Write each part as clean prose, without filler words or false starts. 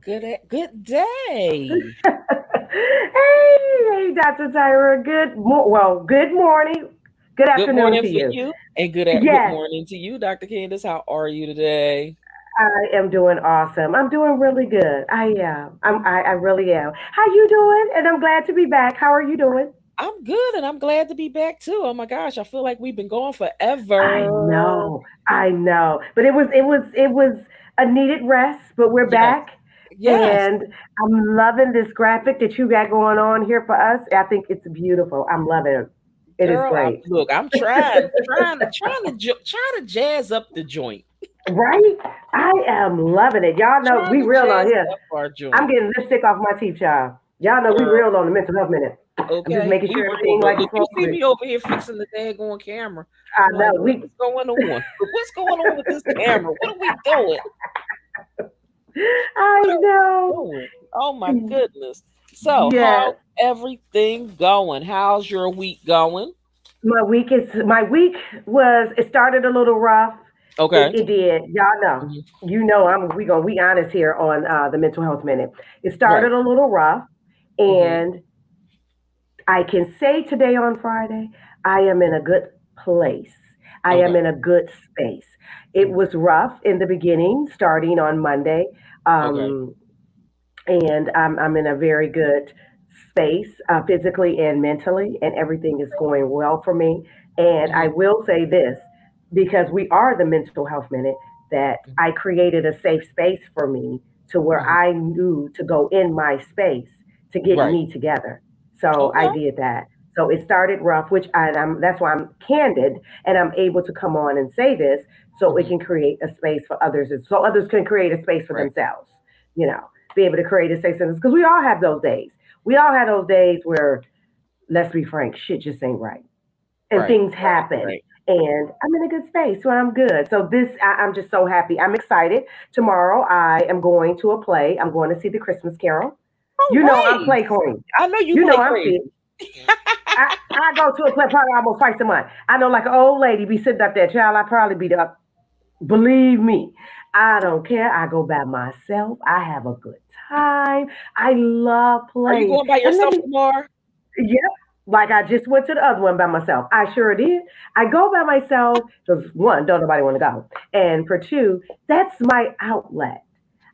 Good day. Hey, Dr. Tyra. Good morning. Good Good afternoon morning to for you. you, and good Yes, morning to you, Dr. Candace. How are you today? I am doing awesome. I'm doing really good. I am. I really am. How you doing? And I'm glad to be back. How are you doing? I'm good, and I'm glad to be back too. Oh my gosh, I feel like we've been going I forever. know. I know. But it was a needed rest, but we're Yes, back. yes, And I'm loving this graphic that you got going on here for us. I think it's beautiful. I'm loving it. It is girl. great. Look, I'm trying to jazz up the joint. Right? I am loving it. Y'all know Trying we to real on jazz here. up our I'm joint, getting lipstick off my teeth, y'all. Y'all know we girl. real on the mental health minute. I'm just Okay, making we sure real everything good. like it's Look, you supposed to see be. me over here fixing the daggone camera. I I'm like, know what we. is going on? What's going on with this camera? What are we doing? I What are we know. doing? Oh my goodness. So, how's Yes. everything going? How's your week going? My week was it started a little rough. It Okay. it did. Y'all know. Mhm. You know we honest here on the mental health minute. It Right. started a little rough, Hmm. and I can say today on Friday, I am in a good place. I am Okay. in a good space. It Mhm. was rough in the beginning, starting on Monday, Okay. um, and I'm in a very good space, physically and mentally, and everything is going well for me. And I Hmm. will say this, because we are the mental health minute, that I created a safe space for me to where Hmm. I knew to go in my space to get Right. me together. So I Okay. did that. So it started rough, which that's why I'm candid and I'm able to come on and say this so it Hmm. can create a space for others, so others can create a space for Right. themselves, you know, be able to create a safe space. Because we all have those days. We all have those days where, let's be frank, shit just ain't right. And Right. things Right. happen. Right. And I'm in a good space, so I'm good. So I'm just so happy. I'm excited. Tomorrow, I am going to a play. I'm going to see the Christmas Carol. All You know, I'm right. play queen. I know you You know, play I'm fit. crazy. I go to a play probably almost twice a month. I know, like an old lady be sitting up there, child. I probably be up. Believe me, I don't care. I go by myself. I have a good time. I love Are you plays. going by And let yourself me, tomorrow? yep, like I just went to the other one by myself. I sure did. I go by myself because one, don't nobody want to go. And for two, that's my outlet.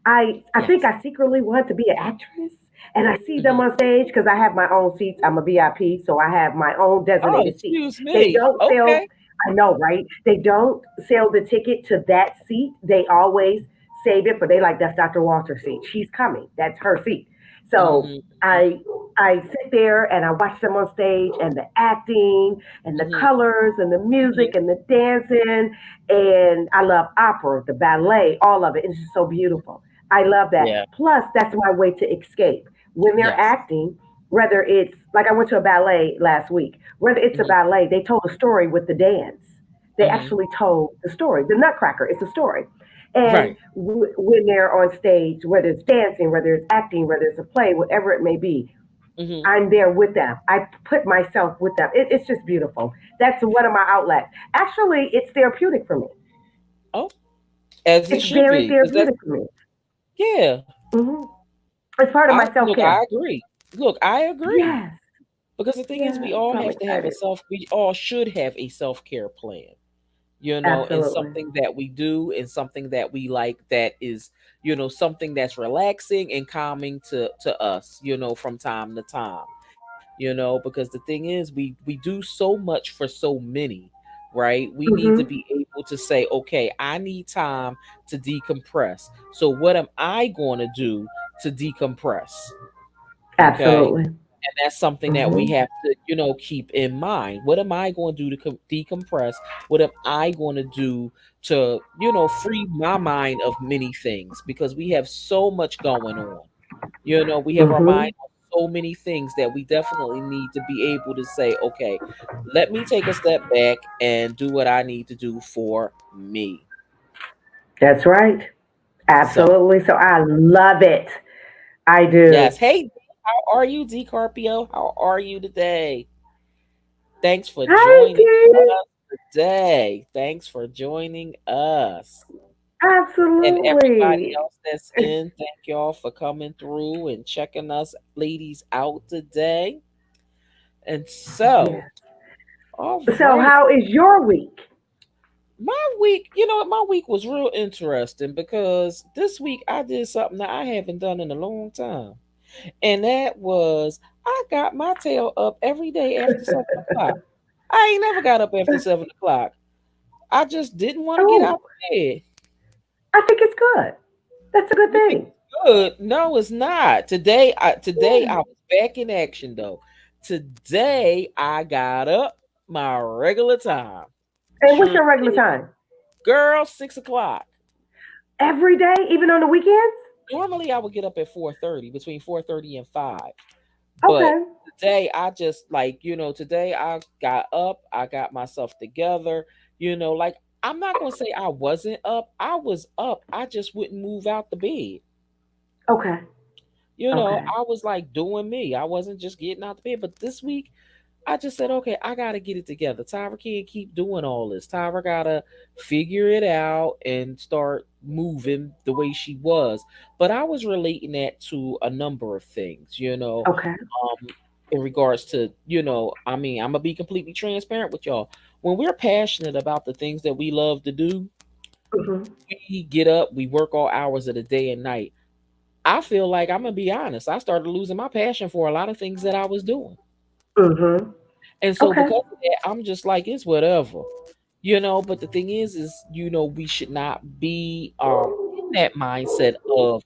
I think Yes. I secretly want to be an actress. And I see them Hmm. on stage because I have my own seats. I'm a VIP, so I have my own Oh, designated seats. excuse They me. don't sell, Okay. I know, right? They don't sell the ticket to that seat. They always save it for they like that's Dr. Walter's seat. She's coming. That's her seat. So Hmm. I sit there and I watch them on stage and the acting and the Hmm. colors and the Hmm. music and the dancing, and I love opera, the ballet, all of it. It's just so beautiful. I love that. Yeah. Plus, that's my way to escape. When they're Yes. acting, whether it's like I went to a ballet last week, whether it's a Hmm. ballet, they told a story with the dance. They Hmm. actually told the story. The Nutcracker, it's a story. And Right. when they're on stage, whether it's dancing, whether it's acting, whether it's a play, whatever it may be, Hmm. I'm there with them. I put myself with them. It's just beautiful. That's one of my outlets. Actually, it's therapeutic for me. Oh, as it It's should very be, because that's therapeutic for me. yeah. Hmm. It's part of I my self look. I care. agree. Look, I agree. Yes. Because the thing is, we Yeah. all So I'm have to have a excited. self. We all should have a self care plan. And Absolutely. something that we do, and something that we like. That is, something that's relaxing and calming to us. From time to time. Because the thing is, we do so much for so many, right? We need to Hmm. be able to say, okay, I need time to decompress. So what am I going to do to decompress? Okay. Absolutely. And that's something that we Hmm. have to, keep in mind. What am I going to do to decompress? What am I going to do to, free my mind of many things? Because we have so much going on. We have our Hmm. mind on so many things that we definitely need to be able to say, okay, let me take a step back and do what I need to do for me. That's right. So, Absolutely. So I love it. I yes. do. Hey, D, how are you, D Carpio? How are you today? Thanks for Hi, joining Dee. us today. Thanks for joining us. And everybody Absolutely. else that's in, thank y'all for coming through and checking us ladies out today. And so, Yeah. all So right. how is your week? My week, you know what, my week was real interesting because this week I did something that I haven't done in a long time. And that was I got my tail up every day after 7 o'clock. I ain't never got up after 7 o'clock. I just didn't want to get out Oh, of bed. I think it's good. That's a good You think thing. it's good? No, it's not. Today I Yeah. was back in action though. Today I got up my regular time. And what's Sure your regular did. time? Girl, 6 o'clock. Every day, even on the weekends? Normally I would get up at 4:30, between 4:30 and 5. But Okay. today I just like, today I got up, I got myself together, like I'm not gonna say I wasn't up. I was up. I just wouldn't move out the bed. Okay. Okay. I was like doing me. I wasn't just getting out the bed. But this week I just said, okay, I gotta get it together. Tyra can't keep doing all this. Tyra gotta figure it out and start moving the way she was. But I was relating that to a number of things, Okay. in regards to, I mean, I'm gonna be completely transparent with y'all. When we're passionate about the things that we love to do, Mhm. we get up, we work all hours of the day and night. I feel like I'm gonna be honest. I started losing my passion for a lot of things that I was doing. Mhm. And so Okay. because of that, I'm just like, it's whatever. But the thing is, we should not be in that mindset of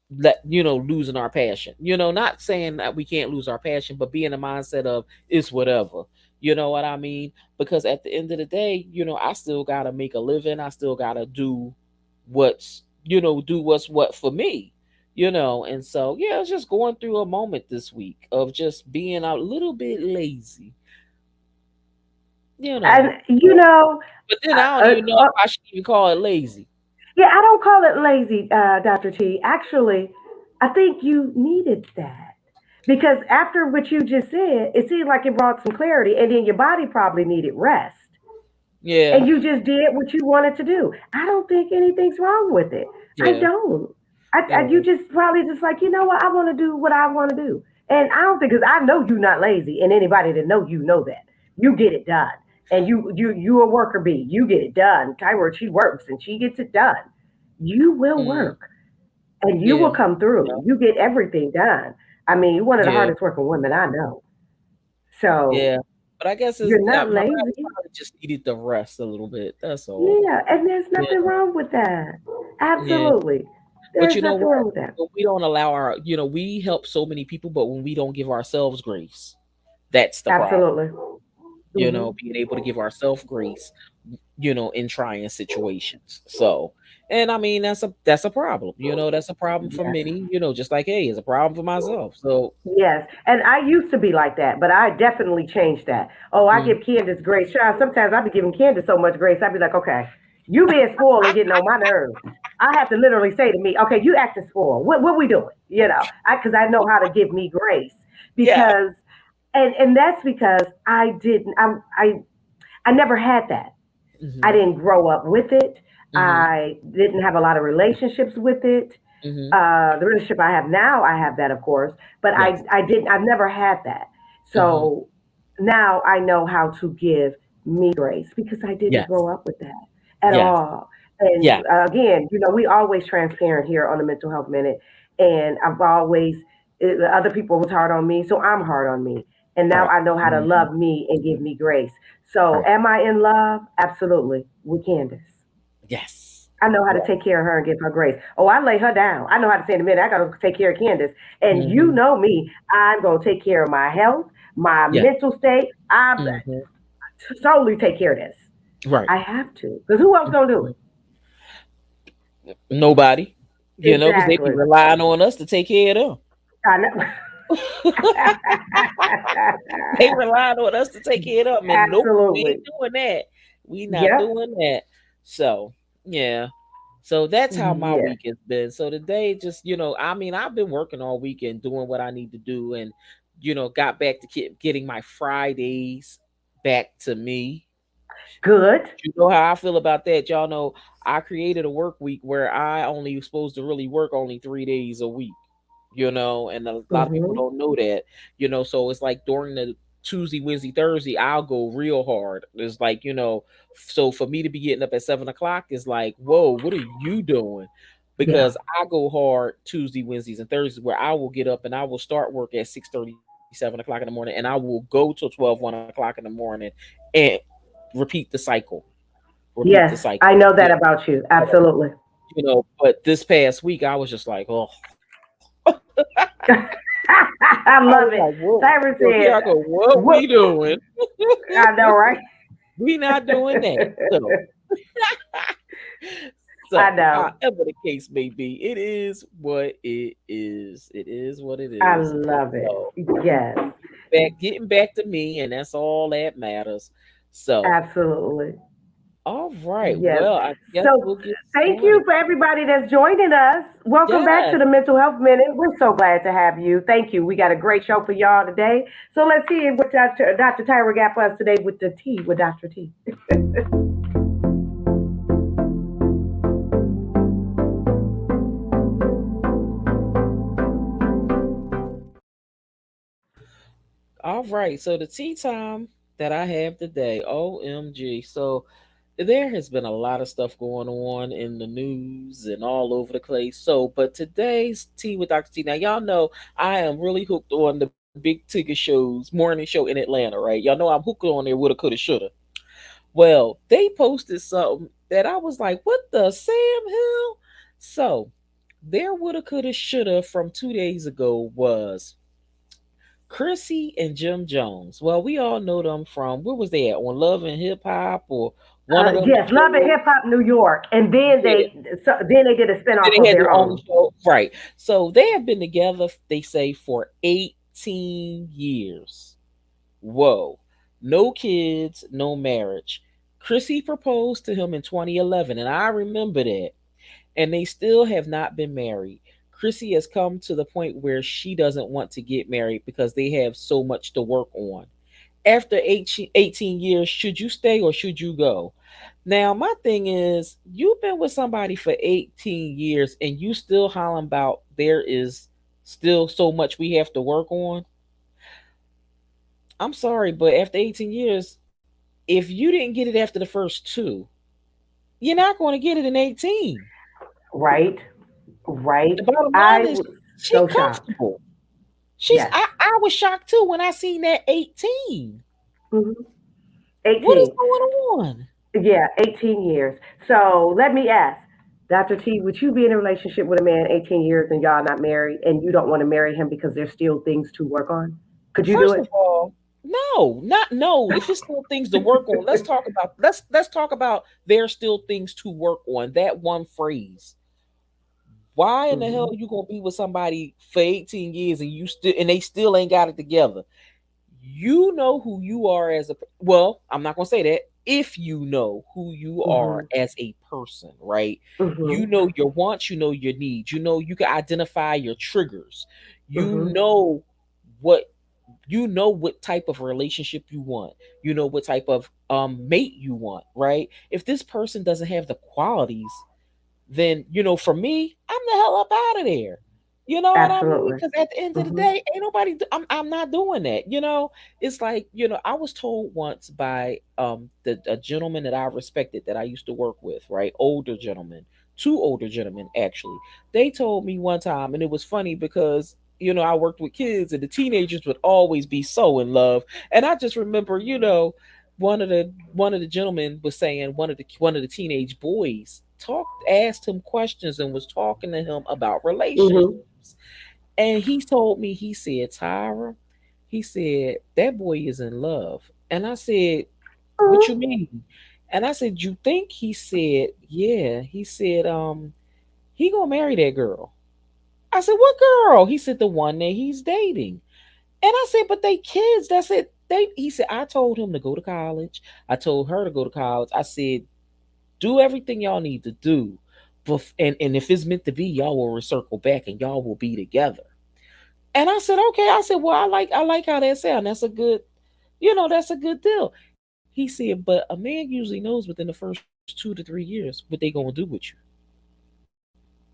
losing our passion. Not saying that we can't lose our passion, but be in the mindset of it's whatever. You know what I mean? Because at the end of the day, I still gotta make a living. I still gotta do what's what for me. And so yeah, it's just going through a moment this week of just being a little bit lazy, you know. And you know, But then uh, I don't uh, even know uh, if I should even call it lazy. yeah, I don't call it lazy, Dr. T. Actually, I think you needed that because after what you just said, it seemed like it brought some clarity, and then your body probably needed rest. Yeah, And you just did what you wanted to do. I don't think anything's wrong with it. I yeah, don't. You yeah. just probably just like, you know what, I want to do what I want to do. And I don't think, because I know you're not lazy, and anybody that know you know that. You get it done. And you a worker bee. You get it done. Tyra, she works and she gets it done. You will Mm, work and you will yeah, come through. yeah, You get everything done. I mean, you're one of the yeah, hardest working women I know. So yeah. But I guess you're not my body lazy. probably just needed to rest a little bit. That's all. Yeah, and there's You nothing know, wrong with that. yeah. Absolutely. But There's you know nothing what? wrong with that. When we don't allow we help so many people, but when we don't give ourselves grace, that's the problem. Absolutely. Hmm. Being able to give ourselves grace, in trying situations. So, and I mean, that's a problem. That's a problem for Yes. many, just like, hey, it's a problem for myself. So, Yes. And I used to be like that, but I definitely changed that. Oh, I mm, give Candace grace. Child, sometimes I be giving Candace so much grace, I'd be like, okay, you being spoiled and getting on my nerves. I have to literally say to me, okay, you acting spoiled. What we doing? Because I know how to give me grace. yeah. Because, and that's because I didn't, I never had that. I Hmm. didn't grow up with it. Hmm. I didn't have a lot of relationships with it. Hmm. The relationship I have now, I have that, of course, but Yes. I didn't. I've never had that. Hmm. So now I know how to give me grace because I didn't Yes. grow up with that at Yes. all. And Yes. again, we always transparent here on the Mental Health Minute, and I've always other people was hard on me, so I'm hard on me, and now Right. I know how to Hmm. love me and give me grace. So, Right. am I in love? Absolutely, with Candace. Yes. I know how to Yes. take care of her and give her grace. Oh, I lay her down. I know how to say in a minute, I got to take care of Candace. And you Hmm. know me, I'm going to take care of my health, my Yes. mental state. I Hmm. totally take care of this. Right. I have to. Because who else going to do Mhm. it? Nobody, because they be Exactly. relying on us to take care of them. I know. They relied on us to take care of them, and nope, we ain't Absolutely. doing that. We not Yep. doing that. So yeah. So that's how my Yeah. week has been. So today, just I mean, I've been working all weekend doing what I need to do, and got back to getting my Fridays back to me. Good. You know how I feel about that. Y'all know I created a work week where I only supposed to really work only 3 days a week, and a lot of people Hmm. don't know that, so it's like during the Tuesday, Wednesday, Thursday, I'll go real hard. It's like, so for me to be getting up at 7 o'clock is like, whoa, what are you doing? Yeah. Because I go hard Tuesday, Wednesdays, and Thursdays where I will get up and I will start work at 6:30, 7 o'clock in the morning, and I will go till 12, 1 o'clock in the morning and repeat the cycle repeat the Yes, cycle. I know that about you. Absolutely. But this past week I was just like, oh, I I was love it. like, whoa. Tyra So here said, I go, what "What?" we doing? I know, right? We not doing that. So, I so know. however the case may be, it is what it is. It is what it I is. love it. So Yes, getting back to me, and that's all that matters. So, absolutely. all right. Yes. Well, I guess So we'll get thank you started. for everybody that's joining us. Welcome back to Yes. the Mental Health Minute. We're so glad to have you. Thank you. We got a great show for y'all today. So let's see what Dr. Tyra got for us today with the T with Dr. T. All right. So the tea time that I have today, OMG. So there has been a lot of stuff going on in the news and all over the place. So, but today's tea with Dr. T. Now, y'all know I am really hooked on the big ticket shows, morning show in Atlanta, right? Y'all know I'm hooked on there, woulda, coulda, shoulda. Well, they posted something that I was like, what the Sam Hill? So, their woulda, coulda, shoulda from 2 days ago was Chrissy and Jim Jones. Well, we all know them from where was they at on Love and Hip Hop or one of them Yes, Love and shows. Hip Hop New York, and then Yeah, they did a then spinoff they of had their their own own. show, right? So they have been together. They say for 18 years. Whoa, no kids, no marriage. Chrissy proposed to him in 2011, and I remember that. And they still have not been married. Chrissy has come to the point where she doesn't want to get married because they have so much to work on. After 18 years, should you stay or should you go? Now, my thing is, you've been with somebody for 18 years and you still hollering about there is still so much we have to work on. I'm sorry, but after 18 years, if you didn't get it after the first two, you're not going to get it in 18. Right, right. The bottom I line is was she so shocked. comfortable. She's Yes. I was shocked too when I seen that 18. Hmm. What is 18. going on? Yeah, 18 years. So let me ask, Dr. T, would you be in a relationship with a man 18 years and y'all not married and you don't want to marry him because there's still things to work on? Could you do First of it? all, no, not no. If it's still things to work on, let's talk about there's still things to work on. That one phrase. Why in the hell Hmm. you gonna be with somebody for 18 years and you still and they still ain't got it together? You know who you are as a well, I'm not going to say that. If you know who you are Hmm. as a person, right? You Hmm. know your wants, you know your needs, you can identify your triggers. You Hmm. know what what type of relationship you want. You know what type of mate you want, right? If this person doesn't have the qualities, then for me, I'm the hell up out of there. You know what I mean? Absolutely. Because at the end of the Hmm. day, ain't nobody. I'm not doing that. It's like I was told once by a gentleman that I respected that I used to work with, right? Older gentleman, two older gentlemen actually. They told me one time, and it was funny because I worked with kids, and the teenagers would always be so in love, and I just remember, one of the gentlemen was saying one of the teenage boys talked asked him questions and was talking to him about relationships. Hmm. And he told me, he said, Tyra, he said, that boy is in love. And I said, what you mean? And I said, you think? He said, yeah. He said, he gonna marry that girl. I said, what girl? He said, the one that he's dating. And I said, but they kids. That's it. He said, I told him to go to college. I told her to go to college. I said, do everything y'all need to do. And if it's meant to be, y'all will circle back and y'all will be together. And I said, okay. I said, well, I like how that sounds. That's a good, that's a good deal. He said, but a man usually knows within the first 2 to 3 years what they gonna do with you.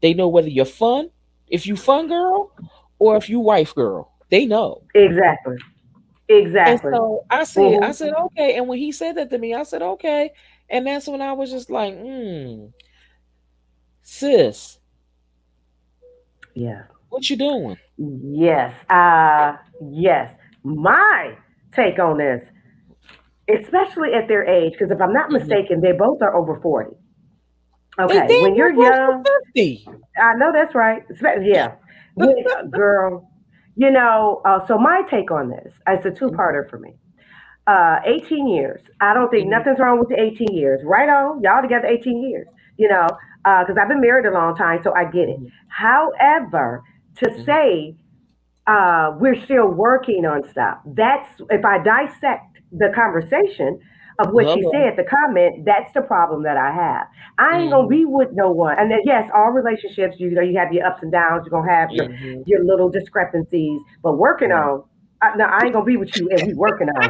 They know whether you're fun, if you fun girl, or if you wife girl. They know. Exactly. And Exactly. so I Hmm. said, okay. And when he said that to me, I said, okay. And that's when I was just like, sis, Yeah. what you doing? Yes. Yes. My take on this, especially at their age, because if I'm not Mhm. mistaken, they both are over 40. They Okay. damn When near you're close to young, 50. I know that's right. Yeah. Girl, so my take on this, it's a Mhm. two-parter for me. 18 years. I don't think Mhm. nothing's wrong with the 18 years. Right on. Y'all together 18 years, because I've been married a long time, so I get it. Mhm. However, to Mhm. say we're still working on stuff, that's if I dissect the conversation of what she Hello. said, the comment, that's the problem that I have. I ain't gonna Mhm. be with no one. And then, yes, all relationships, you have your ups and downs, you're gonna have Mhm. your little discrepancies, but working Right. on, no, I ain't gonna be with you and we working on.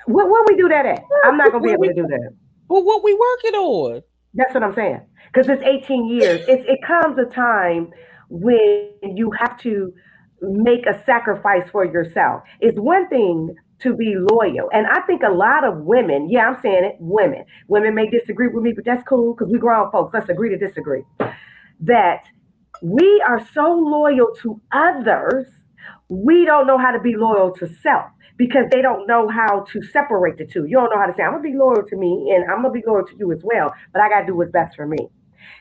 Where we do that at? I'm not gonna be What able we to do that. what we working on? That's what I'm saying. Because it's 18 years. It comes a time when you have to make a sacrifice for yourself. It's one thing to be loyal. And I think a lot of women, yeah, I'm saying it, women may disagree with me, but that's cool because we grown folks. Let's agree to disagree. That we are so loyal to others, we don't know how to be loyal to self because they don't know how to separate the two. You don't know how to say, I'm gonna be loyal to me and I'm gonna be loyal to you as well, but I gotta do what's best for me.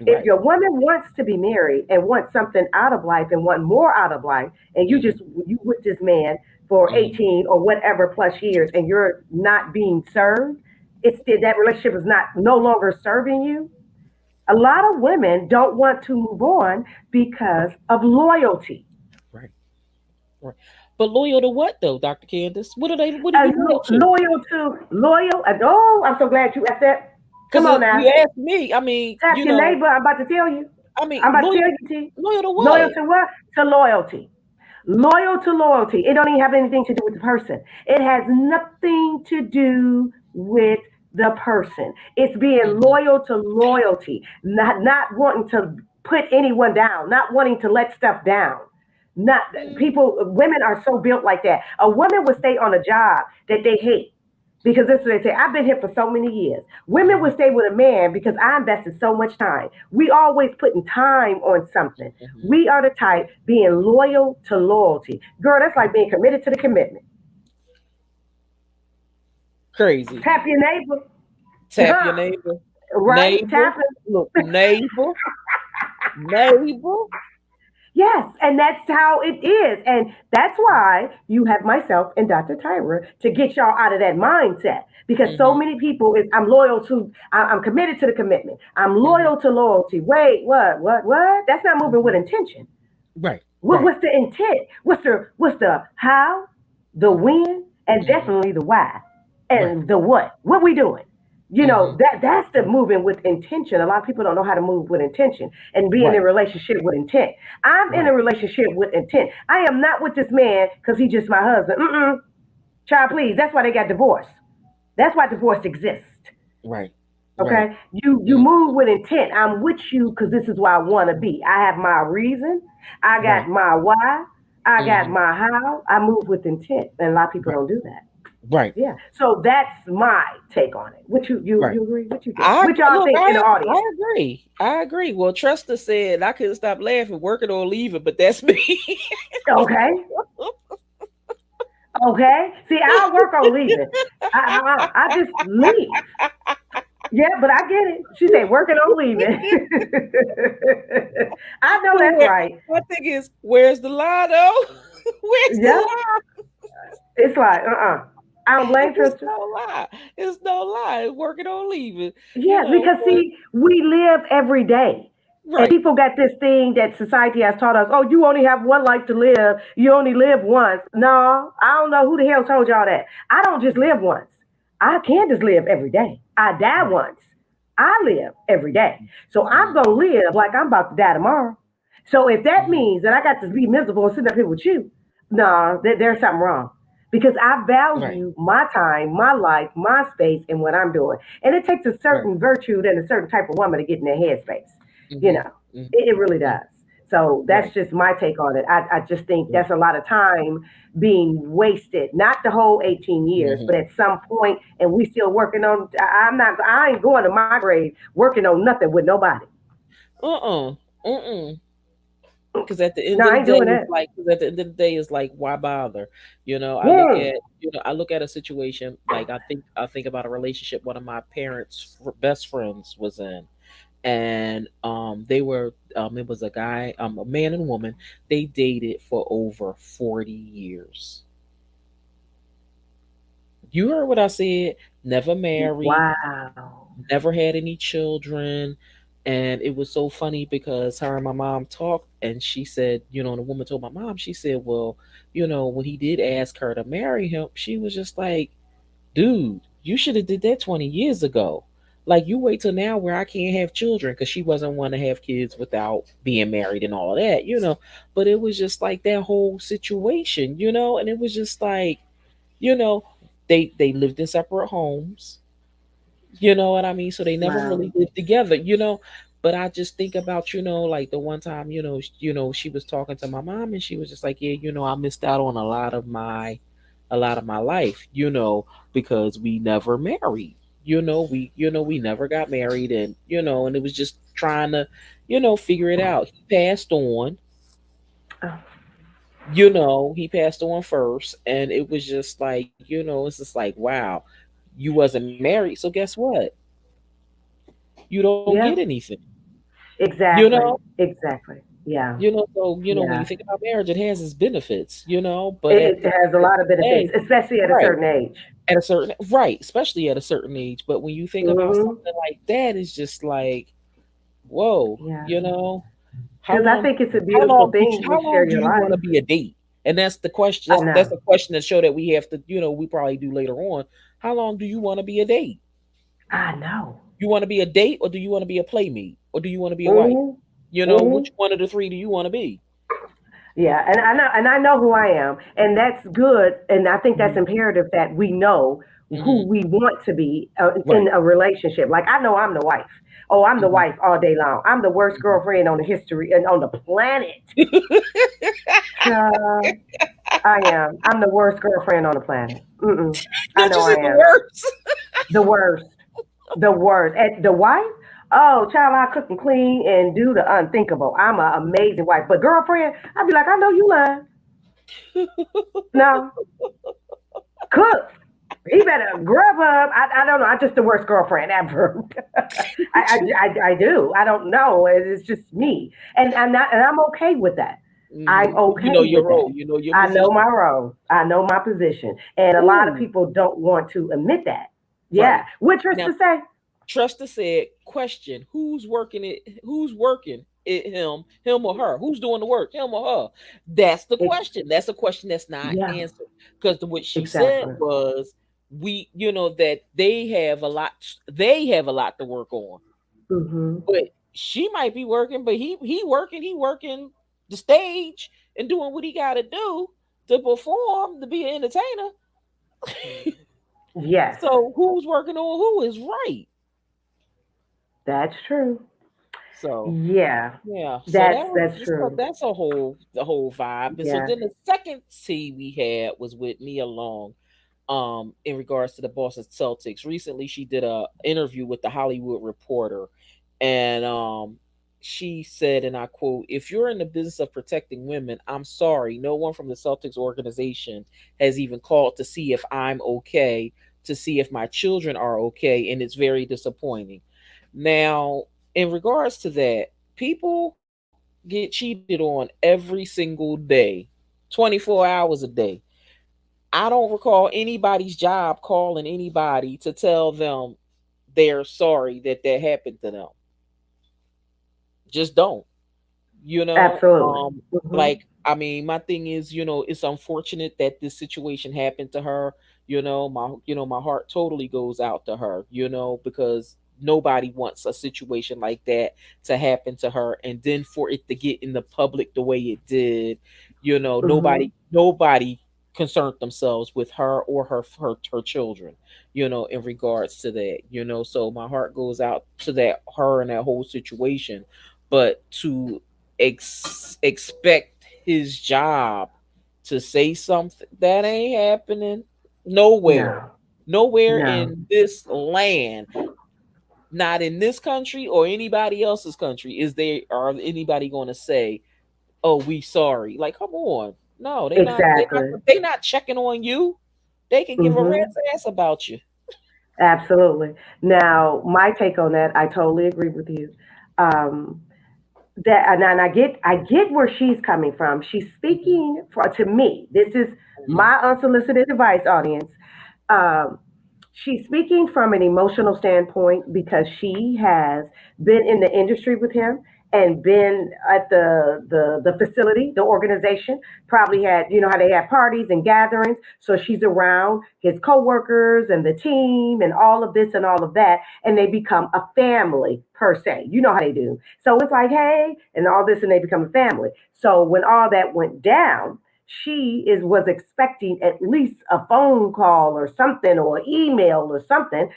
If Right. your woman wants to be married and wants something out of life and want more out of life, and Mhm. you with this man for Mhm. 18 or whatever plus years and you're not being served, that relationship is not no longer serving you. A lot of women don't want to move on because of loyalty. Right. Right. But loyal to what though, Dr. Candace? What are you loyal to? Loyal. Oh, I'm so glad you asked that. Come on Because now. you asked me, I mean, Tap your neighbor. I'm about to tell you. I'm about to tell loyal you, T. loyal to Loyal what? to what? To loyalty. Loyal to loyalty. It don't even have anything to do with the person. It has nothing to do with the person. It's being Mhm. loyal to loyalty, not wanting to put anyone down, not wanting to let stuff down. Not Mm. people. Women are so built like that. A woman would stay on a job that they hate because that's what they say. I've been here for so many years. Women would Mhm. stay with a man because I invested so much time. We always putting time on something. Mhm. We are the type being loyal to loyalty. Girl, that's like being committed to the commitment. Crazy. Tap your neighbor. Tap your Huh? neighbor. Right? Neighbor. Tapping. Look, neighbor. Neighbor. Yes, and that's how it is. And that's why you have myself and Dr. Tyra to get y'all out of that mindset. Because so Mhm. many people is I'm loyal to, I'm committed to the commitment. I'm Mhm. loyal to loyalty. Wait, what? That's not moving with Mhm. intention. Right. Right. What's the intent? What's the how, the when, and Mhm. definitely the why, Right. and the what? What we doing? Mhm. That's the moving with intention. A lot of people don't know how to move with intention and being in a Right. relationship with intent. I'm in a Right. relationship with intent. I am not with this man because he's just my husband. Mm-mm. Child, please. That's why they got divorced. That's why divorce exists. Right. Right. Okay, you Mhm. move with intent. I'm with you because this is where I want to be. I have my reason. I got Right. my why. I got Mhm. my how. I move with intent, and a lot of people Right. don't do that. Right. Yeah, so that's my take on it. What Right. you agree? What you think? What y'all Look, think in the I audience? agree. I agree. Well, Trista said I couldn't stop laughing, working or leaving, but that's me. Okay, okay. See, I work on leaving. I just leave. Yeah, but I get it. She said working on leaving. I know But that's right. my thing is, where's the lie though? Where's the Yeah, lie? it's like I don't blame It's Tristan. no lie. It's no lie. Working on leaving. You Yeah, know, because but see, we live every day. And Right. people got this thing that society has taught us, oh, you only have one life to live. You only live once. No, I don't know who the hell told y'all that. I don't just live once. I can't just live every day. I die Right. once. I live every day. So I'm Mhm. going to live like I'm about to die tomorrow. So if that Mhm. means that I got to be miserable and sitting up here with you, no, there's something wrong. Because I Right. value my time, my life, my space, and what I'm doing. And it takes a Right. certain virtue and a certain type of woman to get in their headspace. You Mhm. know, Mhm. it really Mhm. does. So that's Right. just my take on it. I just think Right. that's a lot of time being wasted. Not the whole 18 years, Mhm. but at some point, and we still working on. I ain't going to my grave working on nothing with nobody. Uh-uh. Uh-uh. Because at the No, end of I the ain't day, doing it's that. like, because at the end of the day, it's like, why bother? Hmm. I look at a situation like I think about a relationship one of my parents' best friends was in, and they were it was a guy, a man and woman. They dated for over 40 years. You heard what I said. Never married, Wow. never had any children. And it was so funny because her and my mom talked, and she said, the woman told my mom, she said, well, when he did ask her to marry him, she was just like, dude, you should have did that 20 years ago. Like, you wait till now where I can't have children, because she wasn't one to have kids without being married and all of that. But it was just like that whole situation, and it was just like, you know, they lived in separate homes. You know what I mean? So they never Wow. really lived together. But I just think about, like the one time, she was talking to my mom, and she was just like, yeah, I missed out on a lot of my life, because we never married. We never got married, and it was just trying to, figure it out. He passed on, Oh, he passed on first, and it was just like, it's just like, wow, you wasn't married, so guess what? You don't get yeah. anything. You know, Exactly. Exactly. Yeah. so when you Yeah. think about marriage, it has its benefits, but at It the has a end of lot of the benefits, day, especially at a right, certain age. especially at a certain age. But when you think about Hmm. something like that, it's just like, whoa, Yeah. how Because I long think it's a how beautiful long do you thing to how share long do your you want life. to be a date? And that's the question. I That's know. a question that show that we have to, we probably do later on. How long do you want to be a date? I know. You want to be a date, or do you want to be a playmate, or do you want to be a wife? Hmm. Which Hmm. one of the three do you want to be? Yeah, and I know who I am, and that's good. And I think that's Mhm. imperative that we know who Mhm. we want to be in Right. a relationship. Like I know I'm the wife. Oh, I'm the Mhm. wife all day long. I'm the worst Mhm. girlfriend on the history and on the planet. Child, I am. I'm the worst girlfriend on the planet. Mm-mm. I Don't you know see I the am. words? The worst. The worst. And the wife? Oh, child, I cook and clean and do the unthinkable. I'm an amazing wife. But girlfriend, I'd be like, I know you lying. No, cook. He better grub up. I don't know. I'm just the worst girlfriend ever. I do. I don't know. It's just me. And I'm okay with that. I'm You know okay your with that. role. You know your I know my position. role. I know my position. And a lot of Ooh, people don't want to admit that. Yeah. right. What Now, Trista say? Trista said, question, who's working it? Who's working it? Him or her? Who's doing the work? Him or her? That's the It, question. That's a question that's not yeah, answered. Because what she said exactly. was, that they have a lot to work on. Hmm. But she might be working, but he working the stage and doing what he got to do to perform, to be an entertainer. Yes, So who's working on who is right. that's true. So Yeah, yeah, so that was that's true. that's the whole vibe. And so Yeah. then the second tea we had was with Nia Long, in regards to the Boston Celtics. Recently she did a interview with the Hollywood Reporter, and she said, and I quote, if you're in the business of protecting women, I'm sorry, no one from the Celtics organization has even called to see if I'm okay, to see if my children are okay, and it's very disappointing. Now, in regards to that, people get cheated on every single day, 24 hours a day. I don't recall anybody's job calling anybody to tell them they're sorry that happened to them. Just don't. you know Absolutely. um Hmm. like, I mean, my thing is, it's unfortunate that this situation happened to her. My heart totally goes out to her, because nobody wants a situation like that to happen to her, and then for it to get in the public the way it did. Hmm. Nobody concerned themselves with her or her children, in regards to that. So my heart goes out to that her and that whole situation. But to expect his job to say something that ain't happening nowhere, No, nowhere no, in this land, not in this country or anybody else's country, is there or anybody going to say, "Oh, we sorry." Like, come on. No, they not. They not. exactly. They not checking on you. They can give a Hmm. rat's ass about you. Absolutely. Now, my take on that, I totally agree with you. Um, that and I get where she's coming from. She's Mhm, speaking to me. This is mhm, my unsolicited advice, audience. Um, she's speaking from an emotional standpoint because she has been in the industry with him and been at the facility, the organization. Probably had, how they have parties and gatherings. So she's around his coworkers and the team and all of this and all of that, and they become a family per se. You know how they do. So it's like, hey, and all this, and they become a family. So when all that went down, she was expecting at least a phone call or something or email or something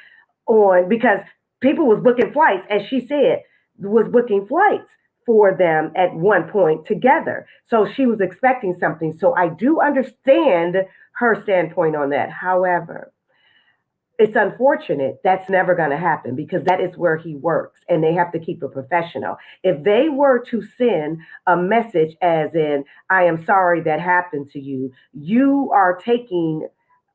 on, because people was booking flights, as she said, was booking flights for them at one point together. So she was expecting something. So I do understand her standpoint on that. However, it's unfortunate that's never going to happen because that is where he works and they have to keep it professional. If they were to send a message as in, I am sorry that happened to you, you are taking,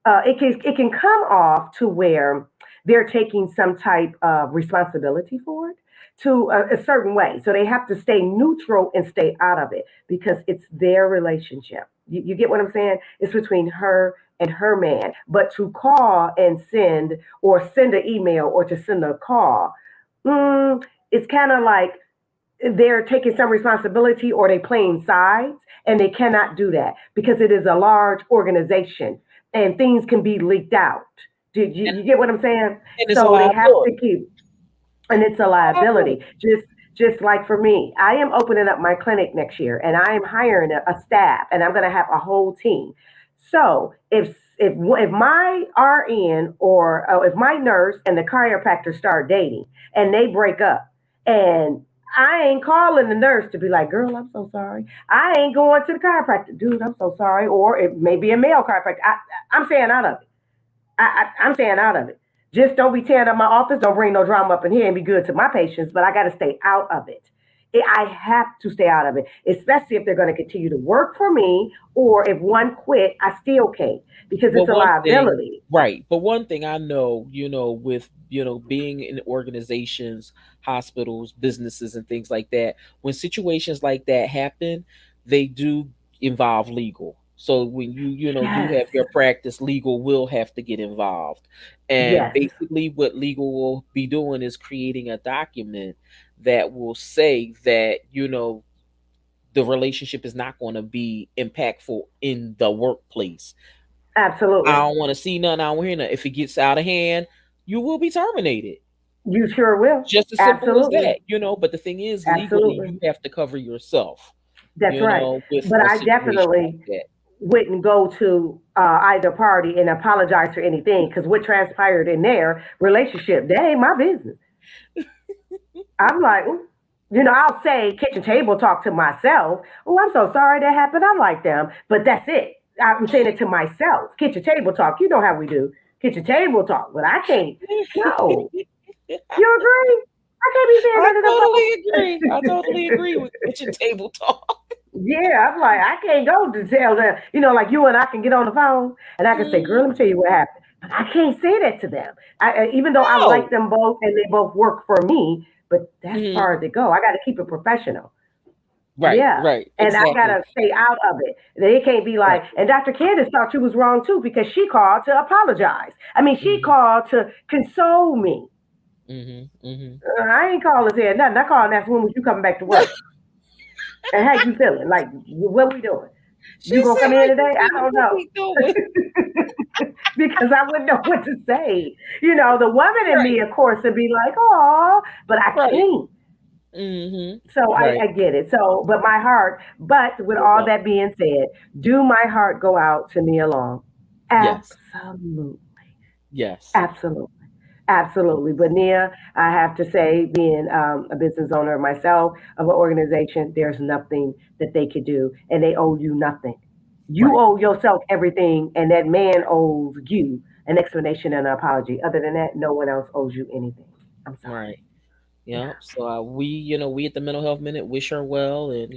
it can come off to where they're taking some type of responsibility for it to a certain way. So they have to stay neutral and stay out of it because it's their relationship. You get what I'm saying? It's between her and her man. But to call and send, or send an email, or to send a call, it's kind of like they're taking some responsibility or they playing sides, and they cannot do that because it is a large organization and things can be leaked out. Did you, and, you get what I'm saying? and it's a So they have to liability. keep, and it's a Liability. liability. Just like for me, I am opening up my clinic next year, and I am hiring a staff, and I'm going to have a whole team. So if my RN, or if my nurse and the chiropractor start dating and they break up, and I ain't calling the nurse to be like, girl, I'm so sorry. I ain't going to the chiropractor, dude, I'm so sorry. Or it may be a male chiropractor. I'm staying out of it. I'm staying out of it. Just don't be tearing up my office. Don't bring no drama up in here and be good to my patients, but I got to stay out of it. I have to stay out of it, especially if they're going to continue to work for me, or if one quit, I still can't because But it's a one thing, liability. right? But one thing I know, with being in organizations, hospitals, businesses, and things like that, when situations like that happen, they do involve legal. So when do Yes, have your practice, legal will have to get involved. And yes, basically, what legal will be doing is creating a document that will say that the relationship is not going to be impactful in the workplace. I absolutely. don't want to see none. I don't hear nothing. If it gets out of hand, you will be terminated. You sure will. Just as simple as Absolutely, that. But the thing is, legally, absolutely. you have to cover yourself, That's right. with But a I situation like definitely that. wouldn't go to either party and apologize for anything, because what transpired in their relationship, that ain't my business. I'm like, "Ooh." I'll say kitchen table talk to myself. Oh, I'm so sorry that happened. I like them, but that's it. I'm saying it to myself. Kitchen table talk. You know how we do kitchen table talk, but I can't. No, you agree? I can't be saying I that to totally the agree. I totally agree with kitchen table talk. Yeah, I'm like, I can't go to tell them, like you and I can get on the phone and I can say, girl, Mhm. let me tell you what happened. But I can't say that to them. Even though I like No. them both and they both work for me, but that's Mhm. far as it go. I got to keep it professional. Right. Yeah. Right. And I got Exactly. to stay out of it. They can't be Right. like, and Dr. Candace thought you was wrong too because she called to apologize. I mean, she Mhm. called to console me. Mhm. I ain't calling saying nothing. I call and ask when was you coming back to work and how you feeling. Like, what we doing? She You gonna said, come "How in you today? I feeling? don't What know. we doing?" Because I wouldn't know what to say. The woman in Right, me, of course, would be like, "Oh," but I right. can't. Mhm. So I Right. get it. So, but my heart, but with all Yeah. that being said, do my heart go out to Nia Long? Yes. Absolutely. Yes. Absolutely. Absolutely. But Nia, I have to say, being a business owner myself of an organization, there's nothing that they could do, and they owe you nothing. You Right. owe yourself everything, and that man owes you an explanation and an apology. Other than that, no one else owes you anything. I'm sorry. Right. Yeah. Yeah. So we, we at the Mental Health Minute wish her well, and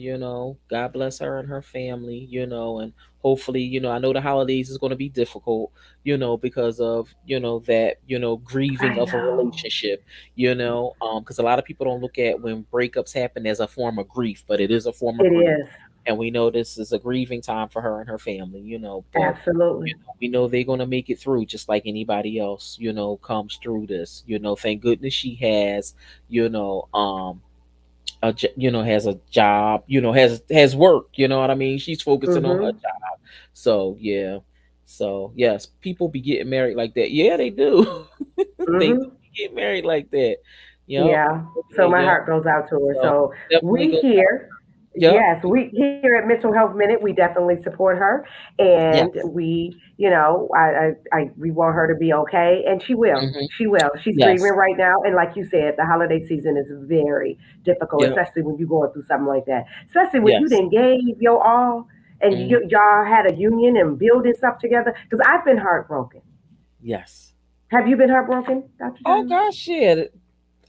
God bless her and her family. And hopefully, I know the holidays is going to be difficult, because of that grieving I of a know. relationship, because a lot of people don't look at when breakups happen as a form of grief, but it is a form of It grief, is. and we know this is a grieving time for her and her family. But Absolutely. we know they're going to make it through just like anybody else comes through this. Thank goodness she has you know has a job, has work, you know what I mean, she's focusing on her Mm-hmm. job. So yeah, so yes, people be getting married like that. Yeah, they do. They do Mm-hmm. be getting married like that. Yep. Yeah. So my Yeah. heart goes out to her. So So definitely we goes out. here, Yep. yes, we here at Mental Health Minute, we definitely support her, and Yes. we want her to be okay, and she will. Hmm. She will. She's grieving Yes. right now, and like you said, the holiday season is very difficult, Yep. especially when you're going through something like that. Especially when you Yes. didn't gave your all, and Hmm. y'all had a union and building stuff together. Because I've been heartbroken. Yes. Have you been heartbroken, Dr. Oh Tyra? gosh, yeah.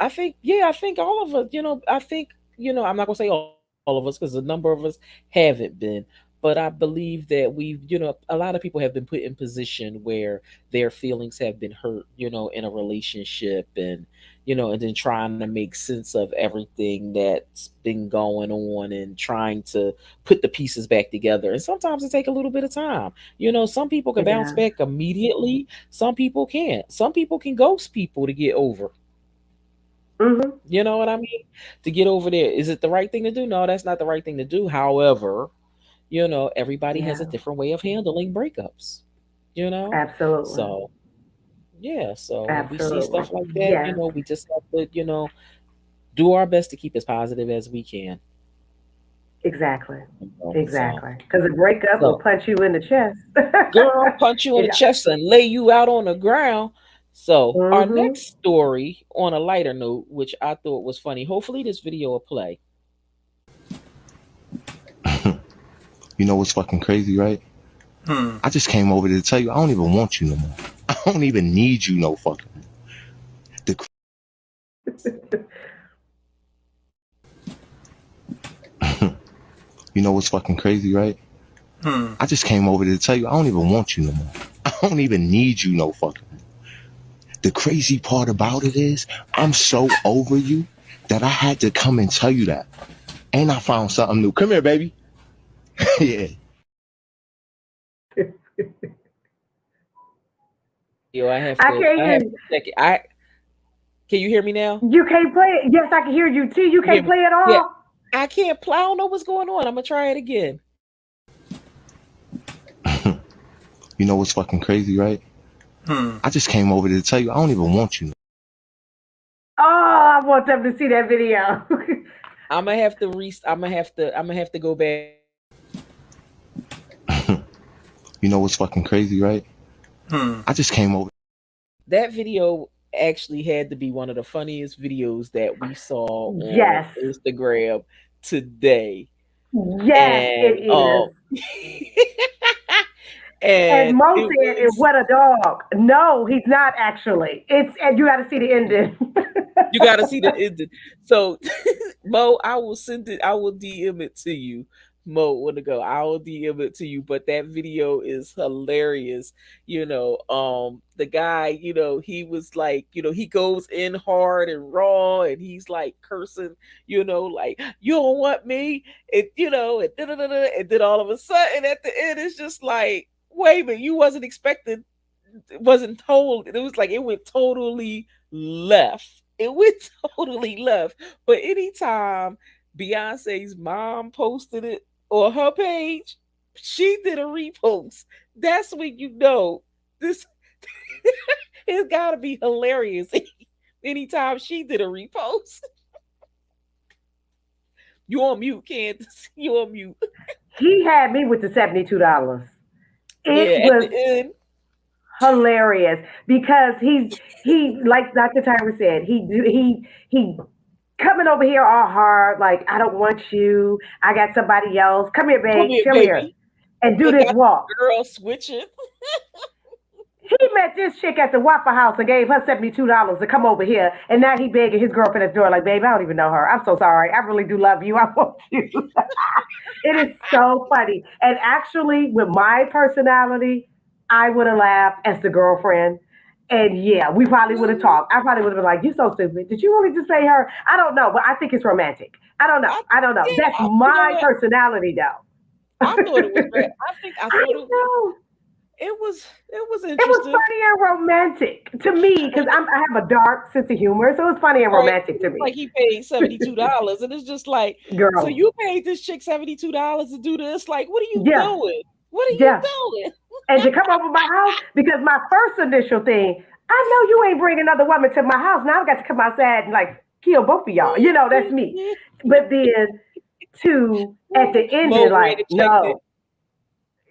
I think, yeah, I think all of us, I think, I'm not gonna say all of us because a number of us haven't been, but I believe that a lot of people have been put in position where their feelings have been hurt, in a relationship, and then trying to make sense of everything that's been going on and trying to put the pieces back together. And sometimes it take a little bit of time. Some people can It bounce does. back immediately. Some people can't. Some people can ghost people to get over. Mm-hmm. You know what I mean? To get over there. Is it the right thing to do? No, that's not the right thing to do. However, everybody has a Yeah. different way of handling breakups, you know? Absolutely. So, yeah. So when we see Absolutely. stuff like that, Yes. we just have to, do our best to keep as positive as we can. Exactly. So, Exactly. Because a breakup will so punch you in the chest. girl, punch you in the Yeah. chest and lay you out on the ground. So, our Mm-hmm. next story, on a lighter note, which I thought was funny, hopefully this video will play. You know what's fucking crazy, right? I just came over to tell you I don't even want you no more. I don't even need you no fucking more. The, you know what's fucking crazy, right? I just came over to tell you I don't even want you no more. I don't even need you no fucking more. The crazy part about it is I'm so over you that I had to come and tell you that. And I found something new. Come here, baby. Yeah. Yo, I can't I hear have you. to check it. Can you hear me now? You can't play it. Yes, I can hear you too. You You hear can't me? play it Yeah. all. I can't play. I don't know what's going on. I'm gonna try it again. You know what's fucking crazy, right? I just came over to tell you I don't even want you. Oh, I want them to see that video. I'm gonna have to go back and You know what's fucking crazy, right? I just came over. that video actually had to be one of the funniest videos that we saw on Yes. Instagram today. Yes, And it is. And and Mo it said, and was what a dog. No, he's not actually. It's and you got to see the ending. you gotta see the ending. So Mo, I will send it, I will DM it to you. Mo, wanna go. I will DM it to you. But that video is hilarious. The guy, he was like, he goes in hard and raw and he's like cursing, like, you don't want me, and da da da da, and then all of a sudden at the end it's just like, wait a minute, you wasn't expecting, it wasn't told. It was like it went totally left. It went totally left. But anytime Beyonce's mom posted it on her page, she did a repost. That's when you know this it's gotta be hilarious. Anytime she did a repost. You on mute, Candace. You on mute. He had me with the $72. It Yeah, at was the end. hilarious because he like Dr. Tyra said, he coming over here all hard, like I don't want you. I got somebody else. Come here, Come babe. here, Come here. baby. And do It this got walk. the girl switching. He met this chick at the Waffle House and gave her $72 to come over here, and now he begging his girlfriend at the door, like, babe, I don't even know her. I'm so sorry. I really do love you. I want you. It is so funny. And actually, with my personality, I would have laughed as the girlfriend. And yeah, we probably would have talked. I probably would have been like, "You so stupid. Did you really just say her?" I don't know, but I think it's romantic. I don't know. I I don't know. That's you know my what? personality, though. I thought it was great. I I thought know. it was It was interesting. funny and romantic to me because I have a dark sense of humor, so it was funny and Right? romantic to It's me. like he paid $72, and it's just like, so Girl, you paid this chick $72 to do this? Like, what are you yeah, doing? What are you yeah. doing? And to come over my house because my first initial thing, I know you ain't bringing another woman to my house. Now I got to come outside and like kill both of y'all. You know, that's me. But then two at the ending, Mo ran like, and checked it. no,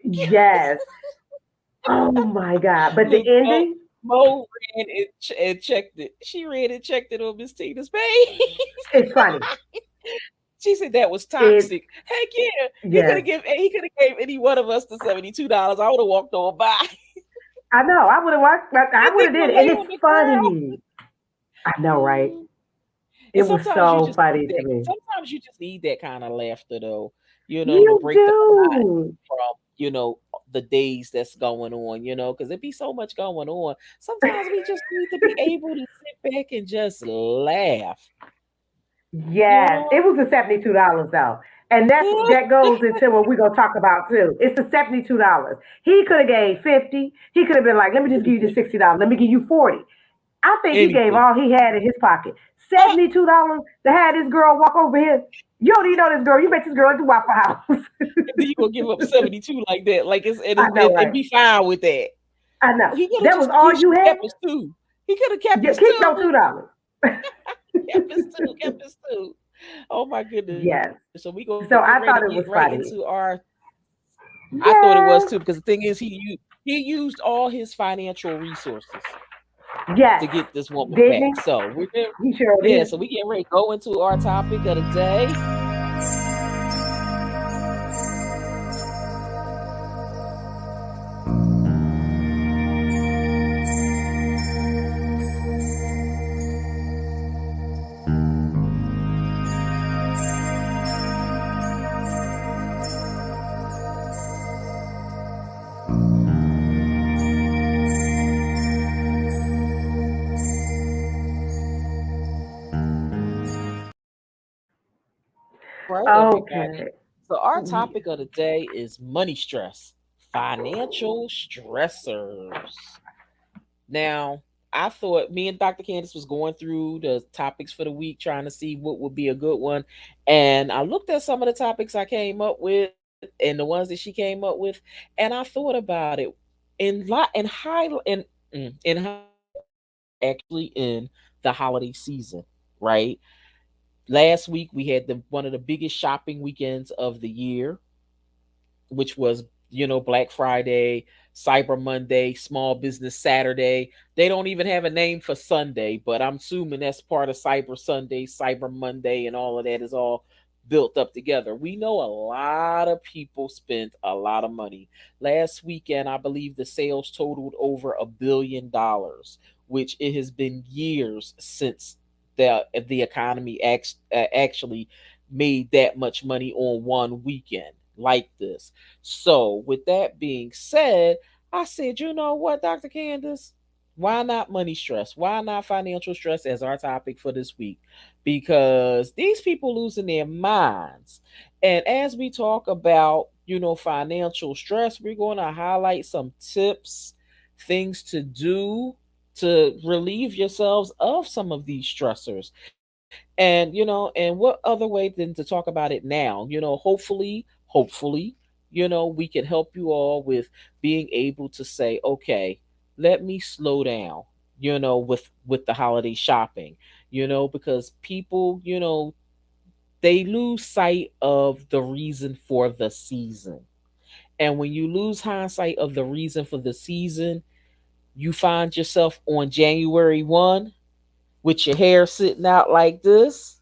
yes. Oh my God. But the Look, ending, Mo ran and checked it. She ran and checked it on Miss Tina's page. it's funny. She said that was It's toxic. Heck yeah, yes. he could have gave any one of us the $72. I would have walked on by. I know. I would have watched I That would have nigga did would it. And lay it's on the ground. funny. I know, right? And It was sometimes you so just need funny to that. me. Sometimes you just need that kind of laughter, though. To You break the monotony do. from the days that's going on. Because there be so much going on. Sometimes we just need to be able to sit back and just laugh. You Yes, it know. was the $72 though. And that goes into what we're gonna talk about too. It's the $72. He could have gave 50. He could have been like, let me just give you the Anything, $60. Let me give you 40. I think he gave anything. all he had in his pocket. $72 to have this girl walk over here. You don't even know this girl. You met this girl at the Waffle House. And then you gonna give up 72 like that, like I know, and right? be fine with that. I know. He could have That was just all you had? kept his two. He could have kept his Keep your two. $2. Kept his two. Kept his two. Oh my goodness. So we Yes. gonna get ready to get So right I thought it into was our. funny. I thought it was too because the Yes. thing is he used all his financial resources to Yes. get this woman Didn't back. he? So we're getting, He sure yeah. did. So we getting ready to go into our topic of the day. All right, everybody. Okay. So our topic of the day is money stress, financial stressors. Now, I thought me and Dr. Candace was going through the topics for the week, trying to see what would be a good one. And I looked at some of the topics I came up with and the ones that she came up with, and I thought about it in highlight. We are actually in the holiday season, right? Last week we had the one of the biggest shopping weekends of the year, which was Black Friday, Cyber Monday, Small Business Saturday. They don't even have a name for Sunday, but I'm assuming that's part of Cyber Sunday, Cyber Monday, and all of that is all built up together. We know a lot of people spent a lot of money. Last weekend, I believe the sales totaled over $1 billion, which it has been years since the economy actually made that much money on one weekend like this. So, with that being said, I said, you know what, Dr. Candace? Why not money stress? Why not financial stress as our topic for this week? Because these people losing their minds. And as we talk about, financial stress, we're going to highlight some tips, things to do, to relieve yourselves of some of these stressors. And and what other way than to talk about it now? Hopefully, we can help you all with being able to say, okay, let me slow down, with the holiday shopping, because people, they lose sight of the reason for the season. And when you lose hindsight of the reason for the season, you find yourself on January 1 with your hair sitting out like this,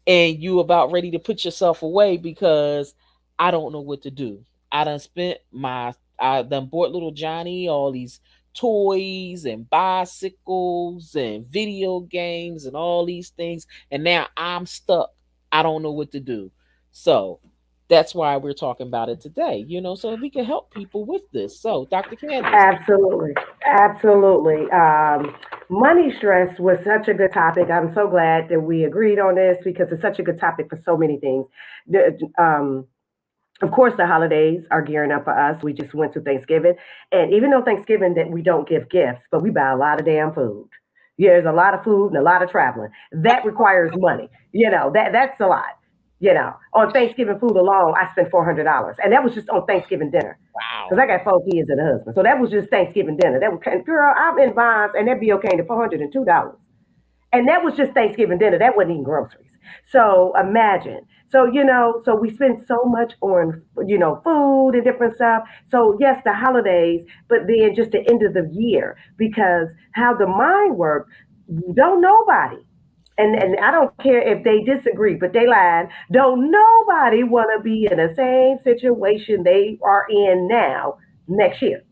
and you about ready to put yourself away because I don't know what to do. I done bought little Johnny all these toys and bicycles and video games and all these things, and now I'm stuck. I don't know what to do. So that's why we're talking about it today, so we can help people with this. So, Dr. Candace. Absolutely. Absolutely. Money stress was such a good topic. I'm so glad that we agreed on this because it's such a good topic for so many things. Of course, the holidays are gearing up for us. We just went to Thanksgiving. And even though Thanksgiving that we don't give gifts, but we buy a lot of damn food. Yeah, there's a lot of food and a lot of traveling. That requires money. That's a lot. On Thanksgiving food alone, I spent $400. And that was just on Thanksgiving dinner. Because Wow. I got 4 kids and a husband. So that was just Thanksgiving dinner. That was girl, I'm in bonds and that'd be okay to $402. And that was just Thanksgiving dinner. That wasn't even groceries. So imagine. So, so we spend so much on, food and different stuff. So yes, the holidays, but then just the end of the year, because how the mind works, don't nobody. And I don't care if they disagree, but they lied. Don't nobody want to be in the same situation they are in now next year.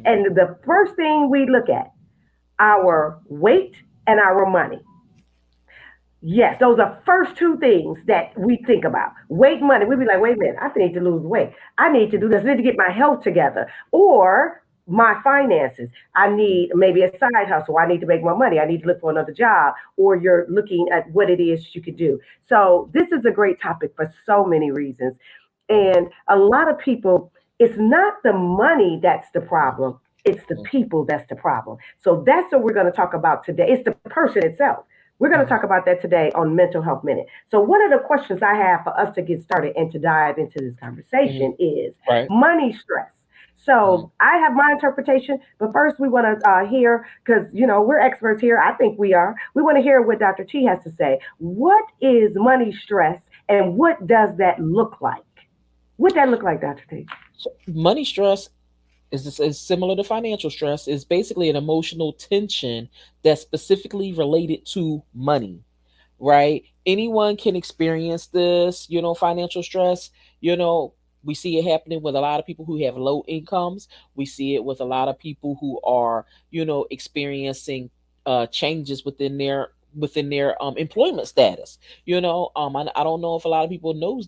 And the first thing we look at, our weight and our money. Yes, those are first two things that we think about. Weight, money. We'd be like, wait a minute, I need to lose weight. I need to do this. I need to get my health together. Or my finances. I need maybe a side hustle. I need to make more money. I need to look for another job. Or you're looking at what it is you could do. So this is a great topic for so many reasons. And a lot of people, it's not the money that's the problem. It's the people that's the problem. So that's what we're going to talk about today. It's the person itself. We're going to talk about that today on Mental Health Minute. So, one of the questions I have for us to get started and to dive into this Mhm. conversation is Right. money stress. Mhm. So, I have my interpretation, but first we want to hear, because, we're experts here. I think we are. We want to hear what Dr. T has to say. What is money stress and what does that look like? What that look like, Dr. T? So money stress is similar to financial stress. Is basically an emotional tension that's specifically related to money, right? Anyone can experience this, financial stress. You know, we see it happening with a lot of people who have low incomes. We see it with a lot of people who are, experiencing changes within their employment status. I don't know if a lot of people know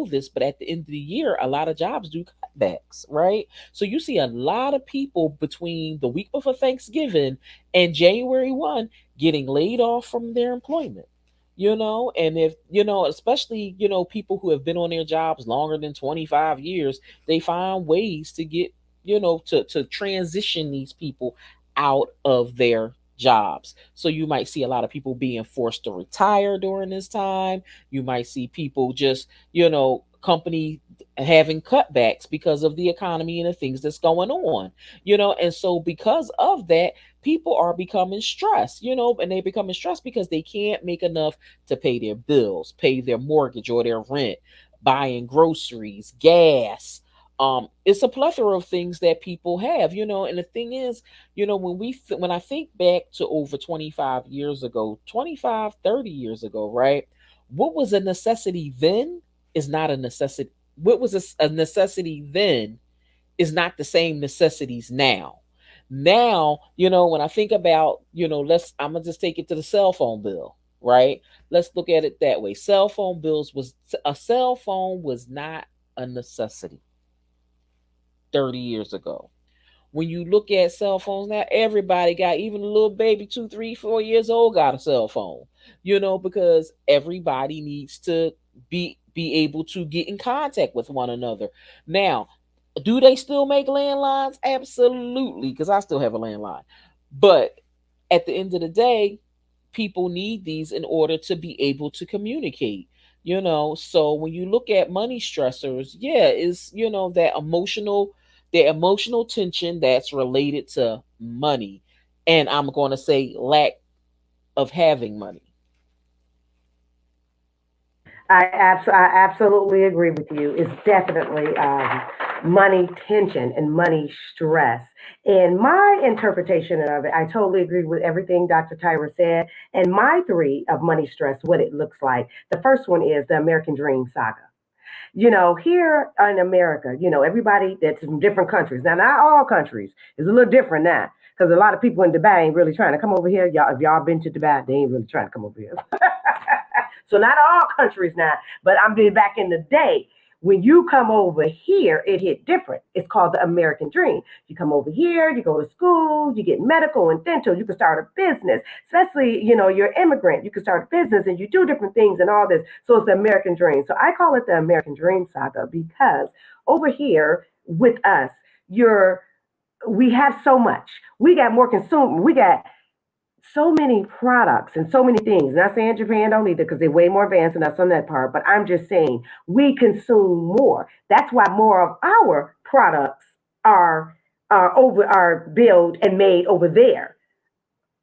this, but at the end of the year, a lot of jobs do cutbacks, right? So you see a lot of people between the week before Thanksgiving and January 1 getting laid off from their employment. And if especially people who have been on their jobs longer than 25 years, they find ways to get to transition these people out of their jobs. So you might see a lot of people being forced to retire during this time. You might see people just company having cutbacks because of the economy and the things that's going on. And so because of that, people are becoming stressed, and they're becoming stressed because they can't make enough to pay their bills, pay their mortgage or their rent, buying groceries, gas. It's a plethora of things that people have, and the thing is, when I think back to over 25 years ago, 25, 30 years ago, right? What was a necessity then is not a necessity. What was a necessity then is not the same necessities now. Now, when I think about, I'm gonna just take it to the cell phone bill, right? Let's look at it that way. A cell phone was not a necessity 30 years ago. When you look at cell phones now, everybody got, even a little baby, 2, 3, 4 years old, got a cell phone. Because everybody needs to be able to get in contact with one another. Now, Do they still make landlines? Absolutely, because I still have a landline. But at the end of the day, people need these in order to be able to communicate. So when you look at money stressors, yeah, it's that emotional tension that's related to money, and I'm going to say lack of having money. I absolutely agree with you. It's definitely money tension and money stress. And my interpretation of it, I totally agree with everything Dr. Tyra said. And my three of money stress, what it looks like. The first one is the American Dream saga. Here in America, everybody that's from different countries. Now, not all countries. It's a little different now. Because a lot of people in Dubai ain't really trying to come over here. Y'all, if y'all been to Dubai, they ain't really trying to come over here. So not all countries now, but I'm being back in the day. When you come over here, it hit different. It's called the American dream. You come over here, you go to school, you get medical and dental, you can start a business. Especially, you're an immigrant, you can start a business and you do different things and all this. So it's the American dream. So I call it the American dream saga because over here with us, you're we have so much. We got more consumer. We got so many products and so many things. Not saying Japan don't either because they're way more advanced than us on that part, but I'm just saying we consume more. That's why more of our products are built and made over there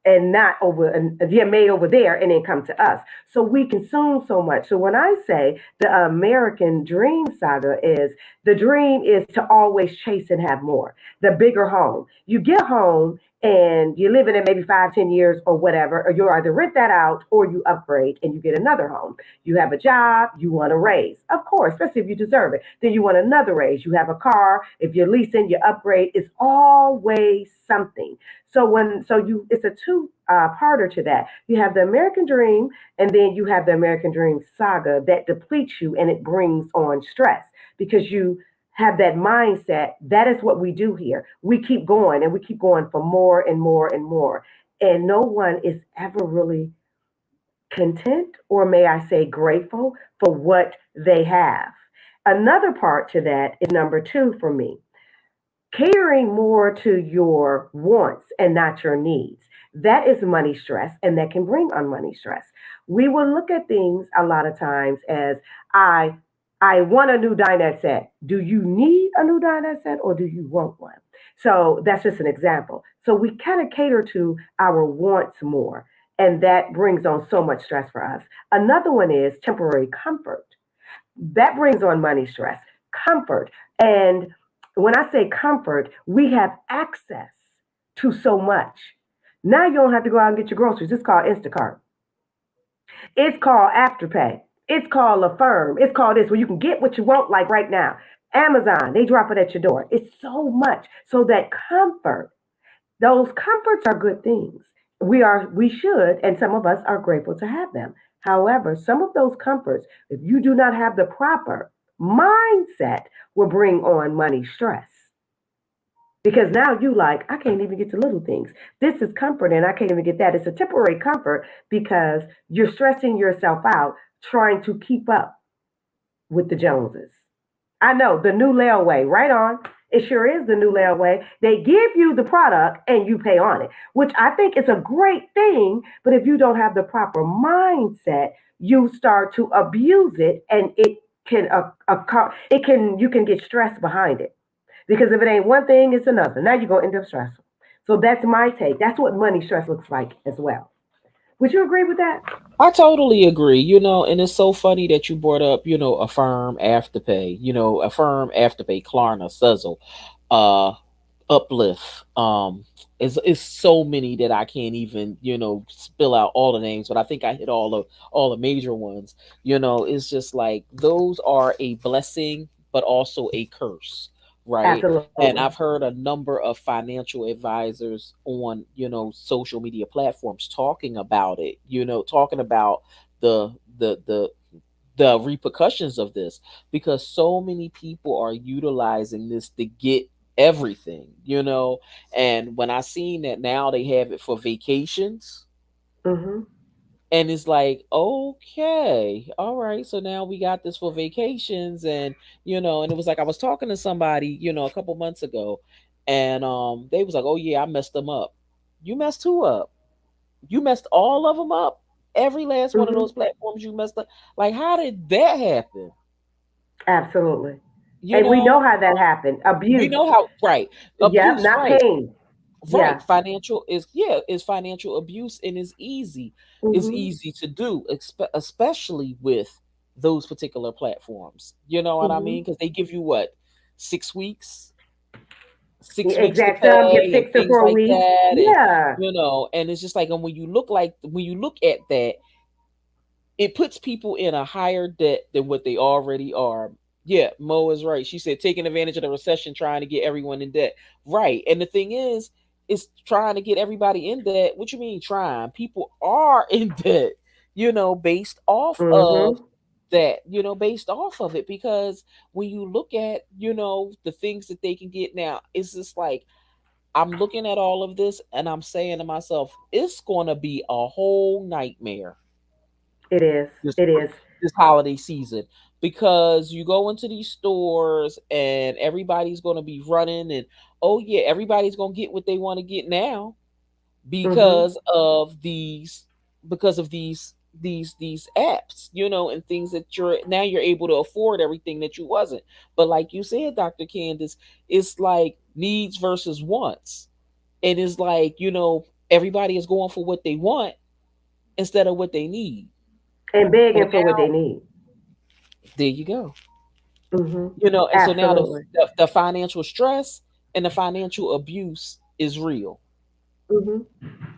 and not over and they're made over there and then come to us. So we consume so much. So when I say the American dream saga is the dream is to always chase and have more, the bigger home. You get home and you live in it maybe 5, 10 years or whatever, or you either rent that out or you upgrade and you get another home. You have a job, you want a raise, of course, especially if you deserve it. Then you want another raise. You have a car, if you're leasing, you upgrade. It's always something. It's a two parter to that. You have the American dream, and then you have the American dream saga that depletes you and it brings on stress because you have that mindset. That is what we do here. We keep going and we keep going for more and more and more. And no one is ever really content, or may I say, grateful for what they have. Another part to that is number two for me, catering more to your wants and not your needs. That is money stress, and that can bring on money stress. We will look at things a lot of times as I I want a new dinette set. Do you need a new dinette set or do you want one? So that's just an example. So we kind of cater to our wants more, and that brings on so much stress for us. Another one is temporary comfort. That brings on money stress. Comfort. And when I say comfort, we have access to so much. Now you don't have to go out and get your groceries. It's called Instacart. It's called Afterpay. It's called Affirm. It's called this where you can get what you want like right now. Amazon, they drop it at your door. It's so much. So that comfort, those comforts are good things. We should, and some of us are grateful to have them. However, some of those comforts, if you do not have the proper mindset, will bring on money stress. Because now you like, I can't even get to little things. This is comfort and I can't even get that. It's a temporary comfort because you're stressing yourself out trying to keep up with the Joneses. I know the new layaway, right on. It sure is the new layaway. They give you the product and you pay on it, which I think is a great thing. But if you don't have the proper mindset, you start to abuse it, and you can get stressed behind it because if it ain't one thing, it's another. Now you're gonna end up stressful. So that's my take. That's what money stress looks like as well. Would you agree with that? I totally agree, and it's so funny that you brought up, Affirm, Afterpay, Affirm, Afterpay, Klarna, Sizzle, uh, Uplift. It's so many that I can't even, spill out all the names, but I think I hit all the major ones. It's just like those are a blessing, but also a curse, right? Absolutely. And I've heard a number of financial advisors on, social media platforms talking about it, talking about the the the the repercussions of this, because so many people are utilizing this to get everything, and when I seen that now they have it for vacations, Hmm. And it's like, okay, all right, so now we got this for vacations. And and it was like I was talking to somebody, a couple months ago, and they was like, oh yeah, I messed them up. You messed who up? You messed all of them up. Every last one of those Hmm. platforms you messed up. Like, how did that happen? Absolutely. you And we know know how that happened. we Abuse. know how, right? Yep, Abuse, not right? pain. Right, Yeah. financial is, yeah, is financial abuse, and is Hmm. easy to do, especially with those particular platforms. You know what I Hmm. mean? Because they give you what, 6 weeks, 6 weeks to Exact. Some get pay and 6 to things 4 like weeks. that. And Yeah. and it's just like, and when you look at that, it puts people in a higher debt than what they already are. Yeah, Mo is right. She said taking advantage of the recession, trying to get everyone in debt. Right. And the thing is, it's trying to get everybody in debt. What you mean trying? People are in debt, based off of Hmm. that, based off of it. Because when you look at, the things that they can get now, it's just like, I'm looking at all of this and I'm saying to myself, it's going to be a whole nightmare It is. this It is. this holiday season, because you go into these stores and everybody's going to be running. And oh yeah, everybody's going to get what they want to get now, Hmm. because of these apps, and things that you're able to afford everything that you wasn't. But like you said, Dr. Candace, it's like needs versus wants. And it's like, everybody is going for what they want instead of what they need. And So begging for what they now, need. there you go. Hmm. And so now the, Absolutely. the the financial stress and the financial abuse is real. Hmm.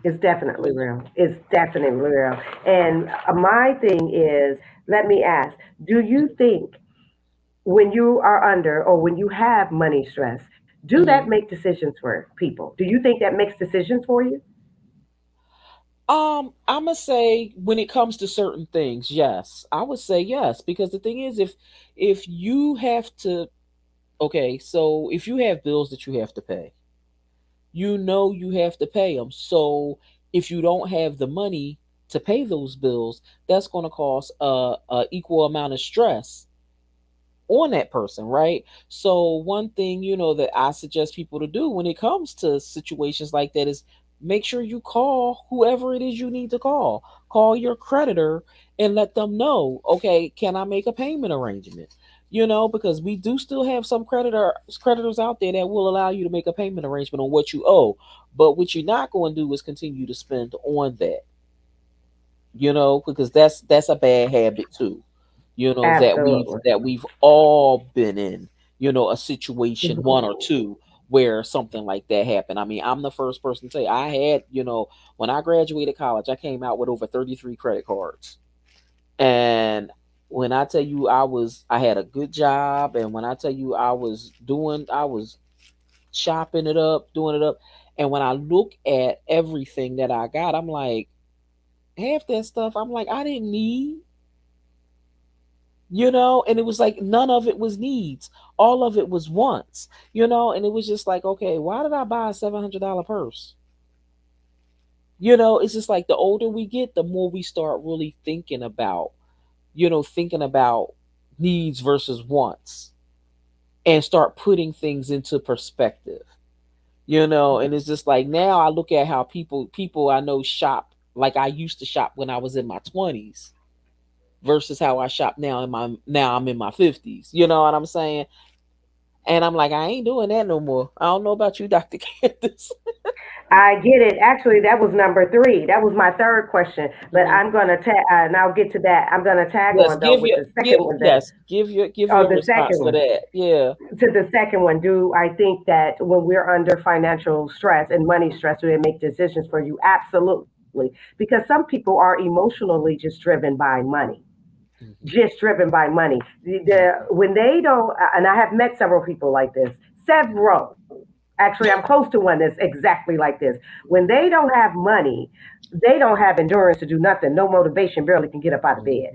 It's definitely You know? real. It's definitely real. And my thing is, let me ask, do you think when you are under or when you have money stress, do that Hmm. make decisions for people? Do you think that makes decisions for you? I'm gonna say when it comes to certain things, yes, I would say yes, because the thing is, if you have to, okay, so if you have bills that you have to pay, you have to pay them. So if you don't have the money to pay those bills, that's going to cause a equal amount of stress on that person, right? So one thing, that I suggest people to do when it comes to situations like that is make sure you call whoever it is you need to call. Call your creditor and let them know, okay, can I make a payment arrangement? Because we do still have some creditors out there that will allow you to make a payment arrangement on what you owe. But what you're not going to do is continue to spend on that, because that's a bad habit too, that we've Absolutely. all been in, a situation, Hmm. one or two, where something like that happened. I mean, I'm the first person to say I had, when I graduated college, I came out with over 33 credit cards. And when I tell you I had a good job, and when I tell you I was chopping it up, doing it up. And when I look at everything that I got, I'm like, half that stuff I'm like, I didn't need, and it was like none of it was needs. All of it was wants, and it was just like, okay, why did I buy a $700 purse? It's just like the older we get, the more we start really thinking about needs versus wants, and start putting things into perspective. And it's just like now I look at how people I know shop like I used to shop when I was in my 20s versus how I shop now I'm in my 50s. You know what I'm saying? And I'm like, I ain't doing that no more. I don't know about you, Dr. Candace. I get it. Actually, that was number three. That was my third question. But Mhm. I'm going to tag, and I'll get to that. I'm going to tag Yes, on though with the second one. give Oh, your the response second to one. that. Yeah. To the second one, do I think that when we're under financial stress and money stress, do they make decisions for you? Absolutely. Because some people are emotionally just driven by money, Mhm. just driven by money. Mhm. When they don't, and I have met several people like this, several. Actually, I'm close to one that's exactly like this. When they don't have money, they don't have endurance to do nothing, no motivation, barely can get up out of bed.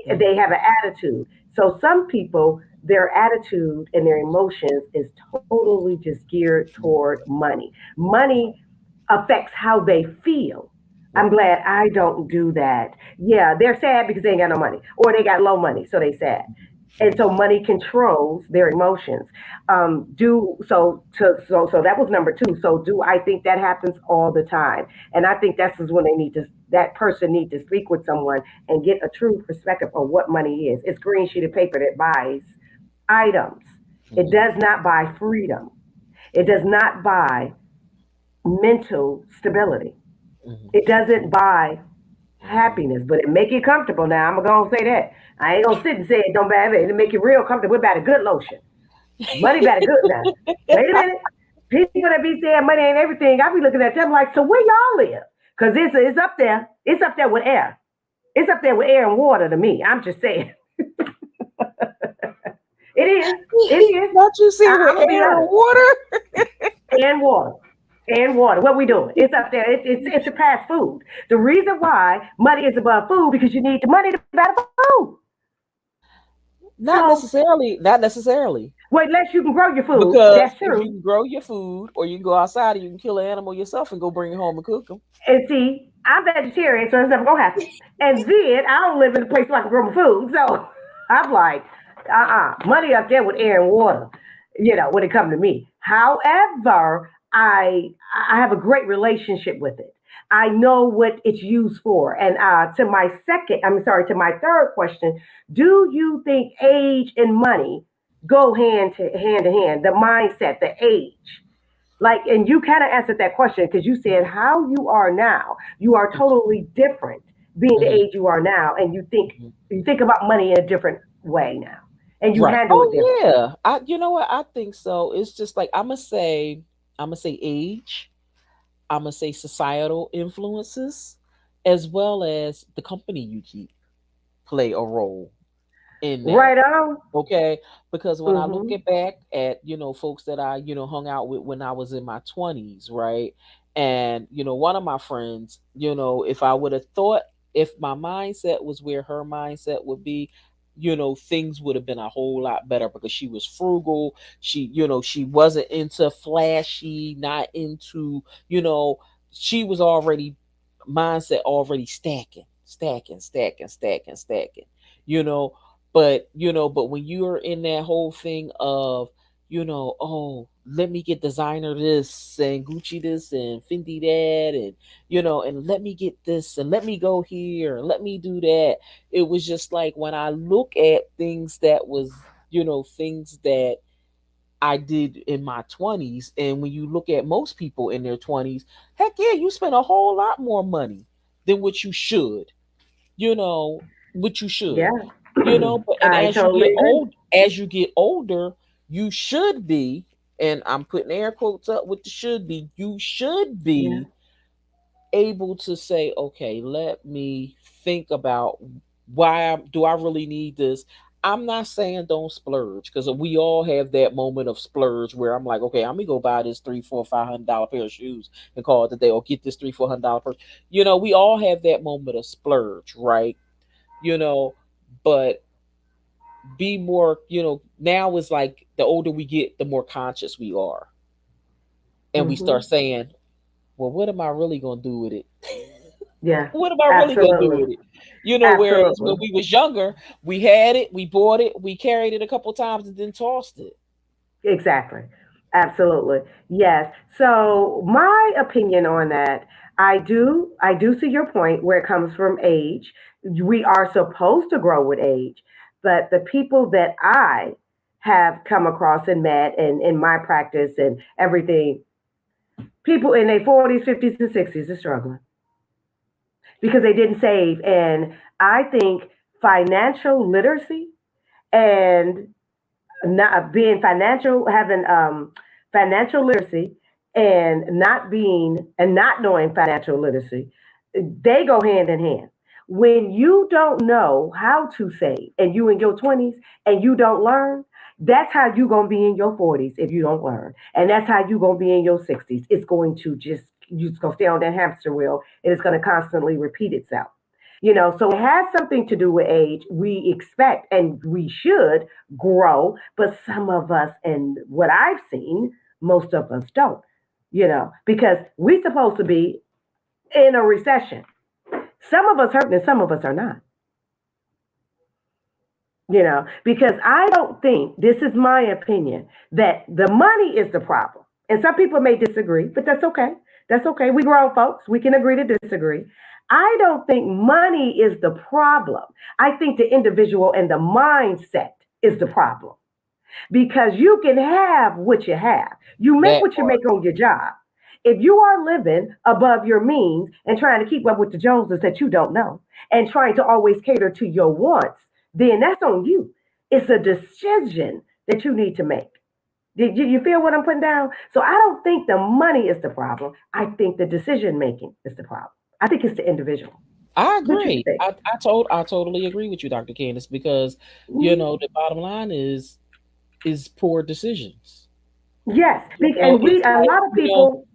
Mhm. They Mhm. have an attitude. So some people, their attitude and their emotions is totally just geared toward money. Money affects how they feel. I'm Right. glad I don't do that. Yeah, they're sad because they ain't got no money, or they got low money, so they sad. And so Hmm. money controls their emotions. Do so to so that was number two. So do I think that happens all the time? And I think that's is when they need to that person need to speak with someone and get a true perspective of what money is. It's green sheet of paper that buys items. It Hmm. does not buy freedom. It does not buy mental stability. Hmm. It doesn't buy Hmm. happiness, but it make you comfortable. Now I'm gonna say that. I ain't gonna sit and say it don't bad it. It make you real comfortable. What about a good lotion? Money about a good now. Wait a minute. People that be saying money ain't everything. I be looking at them like, so where y'all live? Cause it's up there. It's up there with air. It's up there with air and water to me. I'm just saying. It is. It is. Not you said with I'm gonna be air and honest. water. And water. And water. What we doing? It's up there. It's surpassed food. The reason why money is above food because you need the money to buy the food. Not So, necessarily. Not necessarily. well, unless you can grow your food, Because that's if you true. can grow your food, or you can go outside and you can kill an animal yourself and go bring it home and cook them. And see, I'm vegetarian, so it's never gonna happen. And then I don't live in a place where I can grow my food, so I'm like, money up there with air and water, when it comes to me. However, I have a great relationship with it. I know what it's used for. And to my third question, do you think age and money go hand to hand? The mindset, the age. Like, and you kind of answered that question because you said how you are now, you are totally different being the Hmm. age you are now, and Hmm. you think about money in a different way now, and you Right. handle it Oh differently. yeah. You know what? I think so. It's just like I'm gonna say age. I'm gonna say societal influences, as well as the company you keep play a role in that. Right on. Okay, because when I look Mm-hmm. at back at folks that I hung out with when I was in my 20s, right? And one of my friends, if I would have thought, if my mindset was where her mindset would be, things would have been a whole lot better, because she was frugal. She wasn't into flashy, not into, you know she was already mindset already stacking, stacking, stacking, stacking, stacking, you know but when you're in that whole thing of, oh, let me get designer this and Gucci this and Fendi that, and and let me get this and let me go here and let me do that. It was just like, when I look at things that was, things that I did in my 20s, and when you look at most people in their 20s, heck yeah, you spend a whole lot more money than what you should, you know, what you should, Yeah, but and I totally agree. as you get older, you should be, and I'm putting air quotes up with the should be, you should Yeah. be able to say, okay, let me think about do I really need this? I'm not saying don't splurge, because we all have that moment of splurge where I'm like, okay, I'm gonna go buy this three, four, $500 pair of shoes and call it the day, or get this three, $400 purse. We all have that moment of splurge, right? you know, but be more, now is like, the older we get, the more conscious we are. And we Mm-hmm. start saying, well, what am I really going to do with it? Yeah, What am I really going to do absolutely. with it? Whereas when Absolutely. we was younger, we had it, we bought it, we carried it a couple times and then tossed it. Exactly. Absolutely. Yes. So my opinion on that, I do see your point where it comes from age. We are supposed to grow with age, but the people that I have come across and met and in my practice and everything, people in their 40s, 50s, and 60s are struggling because they didn't save. And I think financial literacy and not being financial, having financial literacy, and not knowing financial literacy, they go hand in hand. When you don't know how to save, and you in your 20s and you don't learn, that's how you gonna be in your 40s if you don't learn, and that's how you gonna be in your 60s. It's going to just you just gonna stay on that hamster wheel, and it's gonna constantly repeat itself. So it has something to do with age. We expect and we should grow, but some of us, and what I've seen, most of us don't, because we're supposed to be in a recession. Some of us hurting and some of us are not, because I don't think, this is my opinion, that the money is the problem. And some people may disagree, but that's okay. That's okay. We grown folks. We can agree to disagree. I don't think money is the problem. I think the individual and the mindset is the problem, because you can have what you have. You make That what you part. make on your job. If you are living above your means and trying to keep up with the Joneses that you don't know and trying to always cater to your wants, then that's on you. It's a decision that you need to make. Did you feel what I'm putting down? So I don't think the money is the problem. I think the decision making is the problem. I think it's the individual. I What you agree. think? I totally agree with you, Dr. Candace, because Mhm. the bottom line is poor decisions. Yes, and we It's a like, lot of people.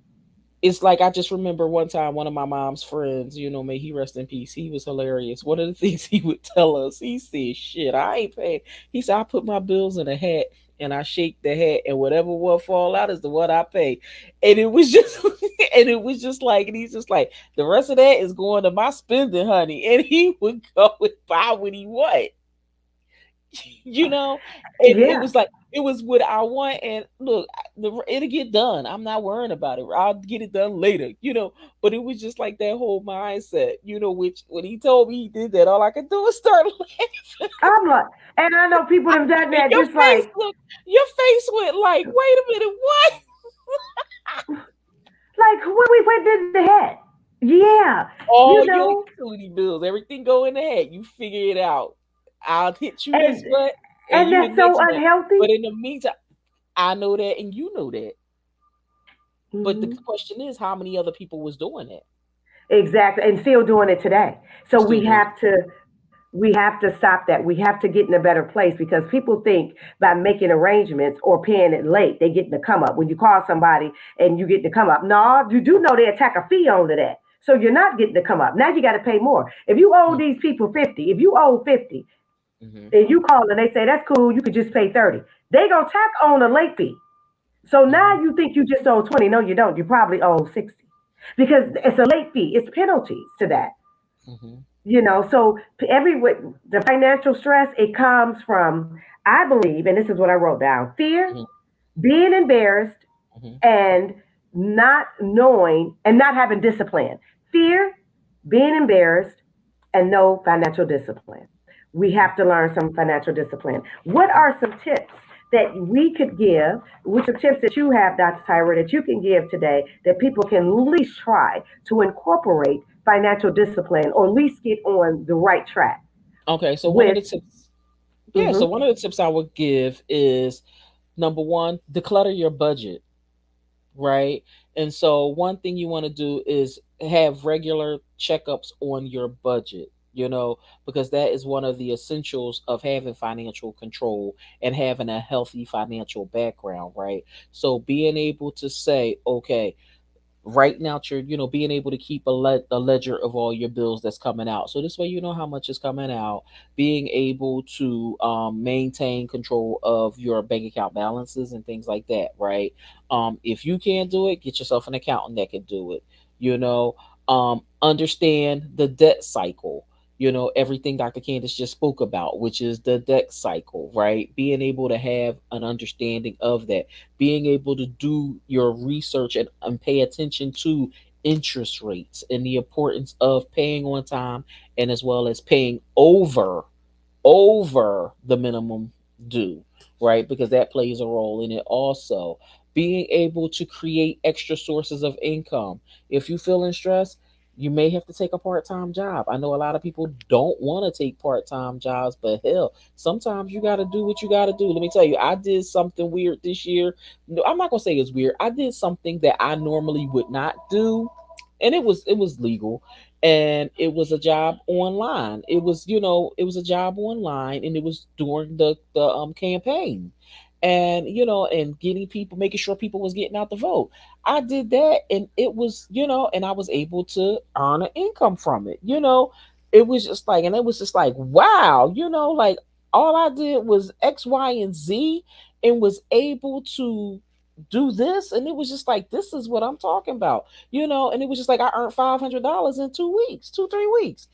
it's like I just remember one time one of my mom's friends, may he rest in peace. He was hilarious. One of the things he would tell us, he said, "Shit, I ain't paying." He said, "I put my bills in a hat and I shake the hat, and whatever one fall out is the one I pay." And it was just, and it was just like, and he's just like, "The rest of that is going to my spending, honey." And he would go and buy what he want. you know and it Yeah, was like, it was what I want, and look, it'll get done. I'm not worrying about it. I'll get it done later. But it was just like that whole mindset, which when he told me he did that, all I could do was start laughing. I'm like, and I know people have done And that just like, your face went like, wait a minute, what? when we went in the head. Yeah, you All your know, utility bills, everything go in the head, you figure it out. I'll hit you this and month and and you the that's so next month. unhealthy. But in the meantime, I know that and you know that. But the Mhm. question is, how many other people was doing it? Exactly, and still doing it today. So Still doing it. we have to stop that. We have to get in a better place, because people think by making arrangements or paying it late, they get to come up. When you call somebody and you get to come up, no, you do know they attack a fee onto that. So you're not getting to come up. Now you got to pay more. If you owe Mm, these people 50, if you owe 50, mhm, and you call and they say that's cool, you could just pay 30. They gonna tack on a late fee. So mhm, now you think you just owe 20. No, you don't. You probably owe 60, because it's a late fee. It's penalties to that. mhm, So the financial stress, it comes from, I believe, and this is what I wrote down: fear, mhm, being embarrassed, mhm, and not knowing and not having discipline. Fear, being embarrassed, and no financial discipline. We have to learn some financial discipline. What mhm. are some tips that we could give? Which are tips that you have, Dr. Tyra, that you can give today that people can at least try to incorporate financial discipline, or at least get on the right track Okay, so one of with? the tips, yeah, so Mhm. one of the tips I would give is, number one, declutter your budget, right? And so one thing you want to do is have regular checkups on your budget, because that is one of the essentials of having financial control and having a healthy financial background, right? So being able to say, okay, writing out your, being able to keep a ledger of all your bills that's coming out, so this way you know how much is coming out. Being able to maintain control of your bank account balances and things like that, right? If you can't do it, get yourself an accountant that can do it. Understand the debt cycle, everything Dr. Candace just spoke about, which is the debt cycle, right? Being able to have an understanding of that, being able to do your research and pay attention to interest rates and the importance of paying on time, and as well as paying over the minimum due, right? Because that plays a role in it also. Being able to create extra sources of income. If you feel in stress, you may have to take a part-time job. I know a lot of people don't want to take part-time jobs, but hell, sometimes you got to do what you got to do. Let me tell you, I did something weird this year. No, I'm not going to say it's weird. I did something that I normally would not do, and it was legal, and it was a job online. It was a job online, and it was during the campaign, and and getting people, making sure people was getting out the vote. I did that, and it was, and I was able to earn an income from it. It was just like, and it was just like, wow, like all I did was X, Y, and Z, and was able to do this, and it was just like, this is what I'm talking about, and it was just like I earned $500 in 2 weeks, 2 3 weeks,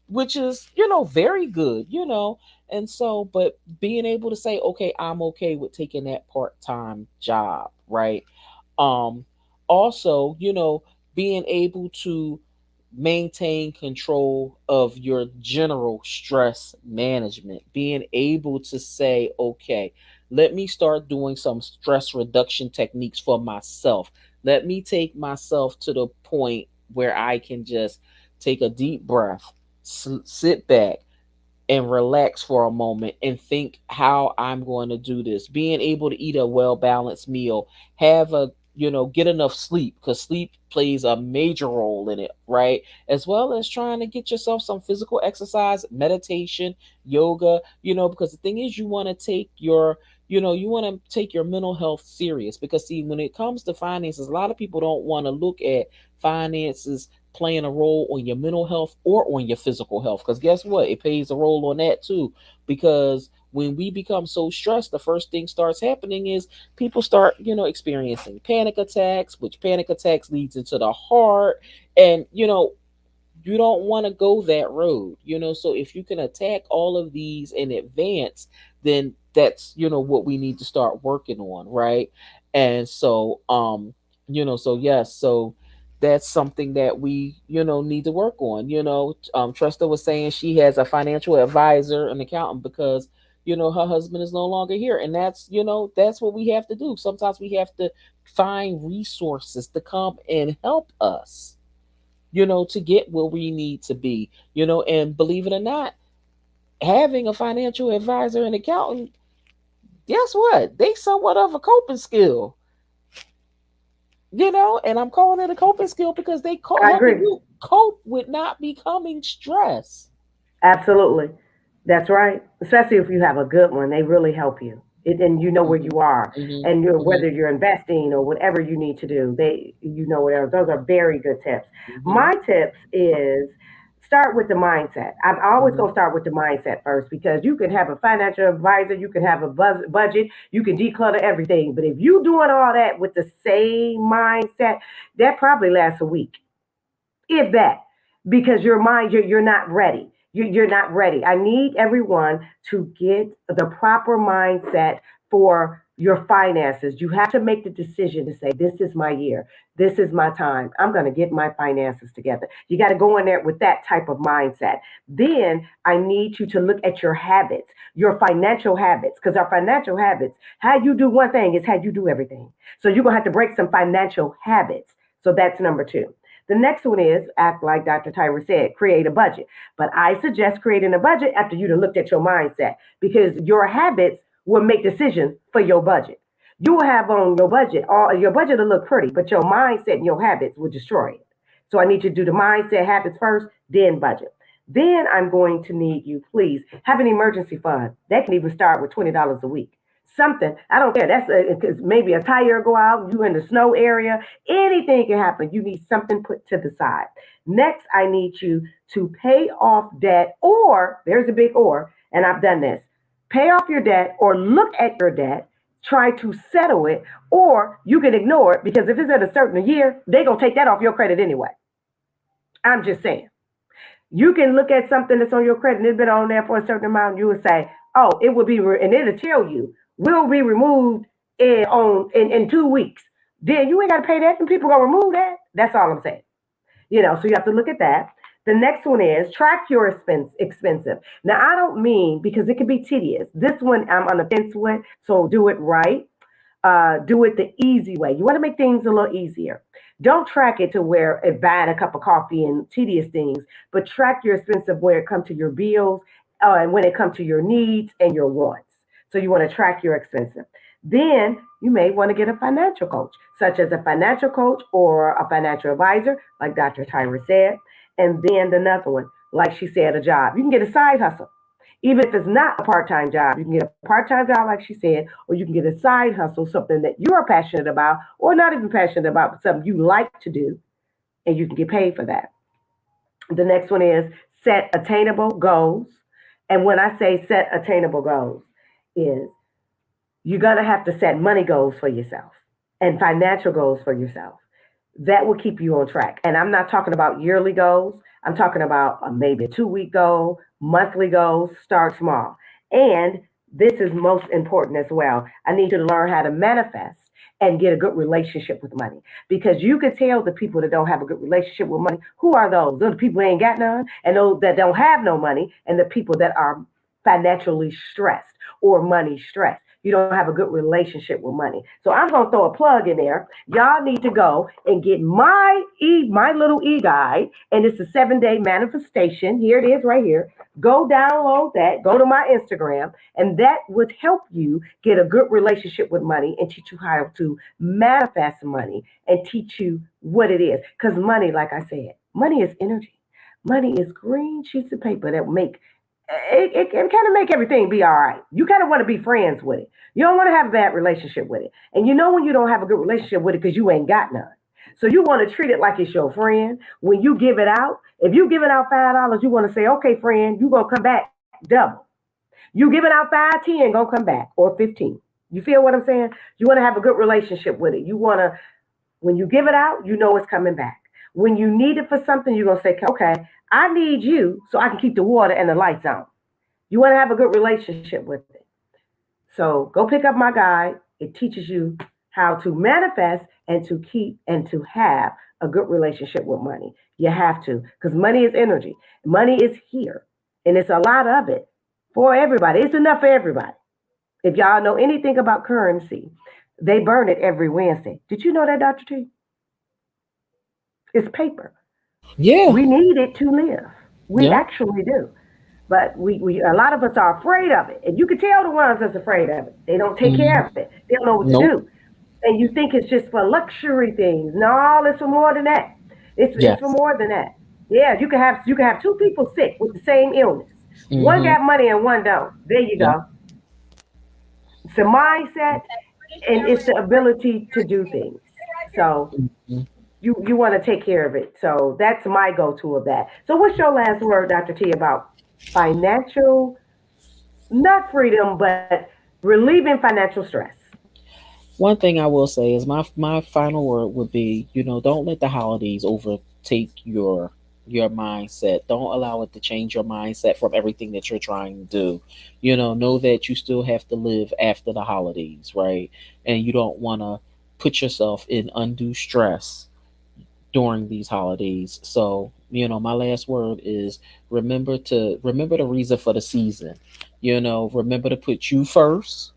which is, very good, and so, but being able to say, okay, I'm okay with taking that part-time job, right? um Also, being able to maintain control of your general stress management, being able to say, okay, let me start doing some stress reduction techniques for myself. Let me take myself to the point where I can just take a deep breath, sit back, and relax for a moment and think how I'm going to do this. Being able to eat a well balanced meal, have a, get enough sleep, because sleep plays a major role in it, right? As well as trying to get yourself some physical exercise, meditation, yoga, because the thing is, you want to take your, you want to take your mental health serious, because see, when it comes to finances, a lot of people don't want to look at finances playing a role on your mental health or on your physical health, because guess what, it plays a role on that too. Because when we become so stressed, the first thing starts happening is people start, experiencing panic attacks, which panic attacks leads into the heart. And you don't want to go that road, so if you can attack all of these in advance, then that's, what we need to start working on, right? And so, so yes, so that's something that we, need to work on. Trista was saying she has a financial advisor, an accountant, because her husband is no longer here, and that's, that's what we have to do. Sometimes we have to find resources to come and help us, to get where we need to be, and believe it or not, having a financial advisor and accountant, guess what? They somewhat of a coping skill, and I'm calling it a coping skill because they I helping agree. you cope with not becoming stressed. Absolutely. That's right. Especially if you have a good one, they really help you. And you know where Hmm. you are, Hmm. and Hmm. whether you're investing or whatever you need to do, you know whatever. Those are very good tips. Hmm. My tips is start with the mindset. I'm always Hmm. going to start with the mindset first, because you can have a financial advisor, you can have a budget, you can declutter everything, but if you doing all that with the same mindset, that probably lasts a week, if that, because your mind, you're not ready. You're not ready. I need everyone to get the proper mindset for your finances. You have to make the decision to say, this is my year. This is my time. I'm going to get my finances together. You got to go in there with that type of mindset. Then I need you to look at your habits, your financial habits, because our financial habits, how you do one thing is how you do everything. So you're going to have to break some financial habits. So that's number two. The next one is act like Dr. Tyra said, create a budget. But I suggest creating a budget after you've looked at your mindset, because your habits will make decisions for your budget. You will have on your budget, all your budget will look pretty, but your mindset and your habits will destroy it. So I need you to do the mindset habits first, then budget. Then I'm going to need you, please, have an emergency fund. That can even start with $20 a week. Something, I don't care. That's maybe a tire go out, you in the snow area, anything can happen. You need something put to the side. Next, I need you to pay off debt, or there's a big or, and I've done this. Pay off your debt or look at your debt, try to settle it, or you can ignore it, because if it's at a certain year, they're going to take that off your credit anyway. I'm just saying. You can look at something that's on your credit and it's been on there for a certain amount. You would say, "Oh, it will be," and it'll tell you, "Will be removed in 2 weeks." Then you ain't got to pay that, and people gonna remove that. That's all I'm saying. So you have to look at that. The next one is track your expensive. Now I don't mean, because it can be tedious. This one I'm on the fence with, so do it right. Do it the easy way. You want to make things a little easier. Don't track it to where it buying a cup of coffee and tedious things, but track your expensive where it comes to your bills, and when it comes to your needs and your wants. So you want to track your expensive. Then you may want to get a financial coach, such as a financial coach or a financial advisor, like Dr. Tyra said. And then another one, like she said, a job. You can get a side hustle. Even if it's not a part-time job, you can get a part-time job, like she said, or you can get a side hustle, something that you're passionate about, or not even passionate about, but something you like to do, and you can get paid for that. The next one is set attainable goals. And when I say set attainable goals, is you're gonna have to set money goals for yourself. and financial goals for yourself. That will keep you on track. And I'm not talking about yearly goals. I'm talking about maybe a 2 week goal, monthly goals. Start small. And this is most important as well. I need you to learn how to manifest and get a good relationship with money. Because you can tell the people that don't have a good relationship with money, who are those? Those are the people that ain't got none, and those that don't have no money, and the people that are financially stressed or money stressed. You don't have a good relationship with money. So I'm gonna throw a plug in there. Y'all need to go and get my little e-guide, and it's a 7 day manifestation. Here it is right here. Go download that, go to my Instagram, and that would help you get a good relationship with money and teach you how to manifest money and teach you what it is. Because money, like I said, money is energy. Money is green sheets of paper that make it can kind of make everything be all right. You kind of want to be friends with it. You don't want to have a bad relationship with it. And you know when you don't have a good relationship with it because you ain't got none. So you want to treat it like it's your friend. When you give it out, if you giving out $5, you want to say, okay, friend, you gonna come back double. You giving out 5, 10, gonna come back, or 15. You feel what I'm saying? You want to have a good relationship with it. You want to, when you give it out, you know it's coming back. When you need it for something, you're gonna say, okay, I need you so I can keep the water and the lights on. You want to have a good relationship with it. So go pick up my guide. It teaches you how to manifest and to keep and to have a good relationship with money. You have to, because money is energy. Money is here, and it's a lot of it for everybody. It's enough for everybody. If y'all know anything about currency, they burn it every Wednesday. Did you know that, Dr. T? It's paper. Yeah. We need it to live. We Yeah. actually do. But we a lot of us are afraid of it. And you can tell the ones that's afraid of it. They don't take care Mhm. of it. They don't know what to Nope. do. And you think it's just for luxury things. No, it's for more than that. It's for Yes. more than that. Yeah, you can have two people sick with the same illness. One Mm-hmm. got money and one don't. There you Yep. go. It's a mindset and it's the ability to do things. So Mhm. you want to take care of it. So that's my go-to of that. So what's your last word, Dr. T, about financial, not freedom, but relieving financial stress? One thing I will say is my final word would be, don't let the holidays overtake your mindset. Don't allow it to change your mindset from everything that you're trying to do. Know that you still have to live after the holidays, right? And you don't want to put yourself in undue stress during these holidays. So, my last word is remember the reason for the season. Remember to put you first.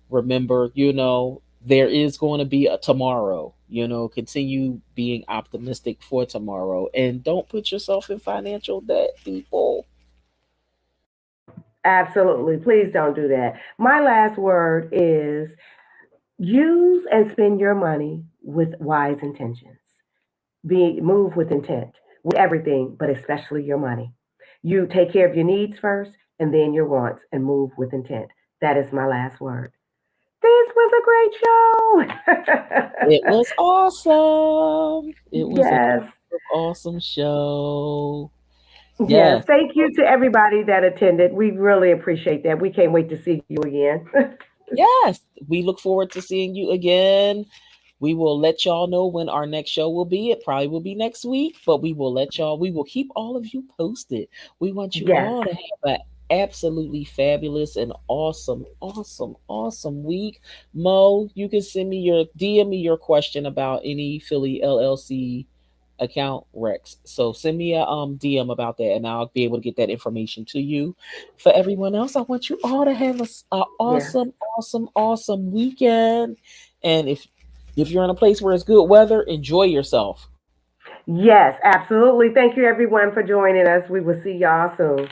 Remember, there is going to be a tomorrow. Continue being optimistic for tomorrow and don't put yourself in financial debt, people. Absolutely. Please don't do that. My last word is use and spend your money with wise intentions. Move with intent with everything, but especially your money. You take care of your needs first and then your wants and move with intent. That is my last word. This was a great It show. was awesome. It was an Yes. awesome show. Yes. Yes. Thank you to everybody that attended. We really appreciate that. We can't wait to see you again. Yes. We look forward to seeing you again. We will let y'all know when our next show will be. It probably will be next week, but we will keep all of you posted. We want you Yes. all to have an absolutely fabulous and awesome, awesome, awesome week. Mo, you can send me your DM me your question about any Philly LLC account Rex. So send me a DM about that and I'll be able to get that information to you. For everyone else, I want you all to have a Yes. awesome, awesome, awesome weekend. And if you're in a place where it's good weather, enjoy yourself. Yes, absolutely. Thank you everyone for joining us. We will see y'all soon.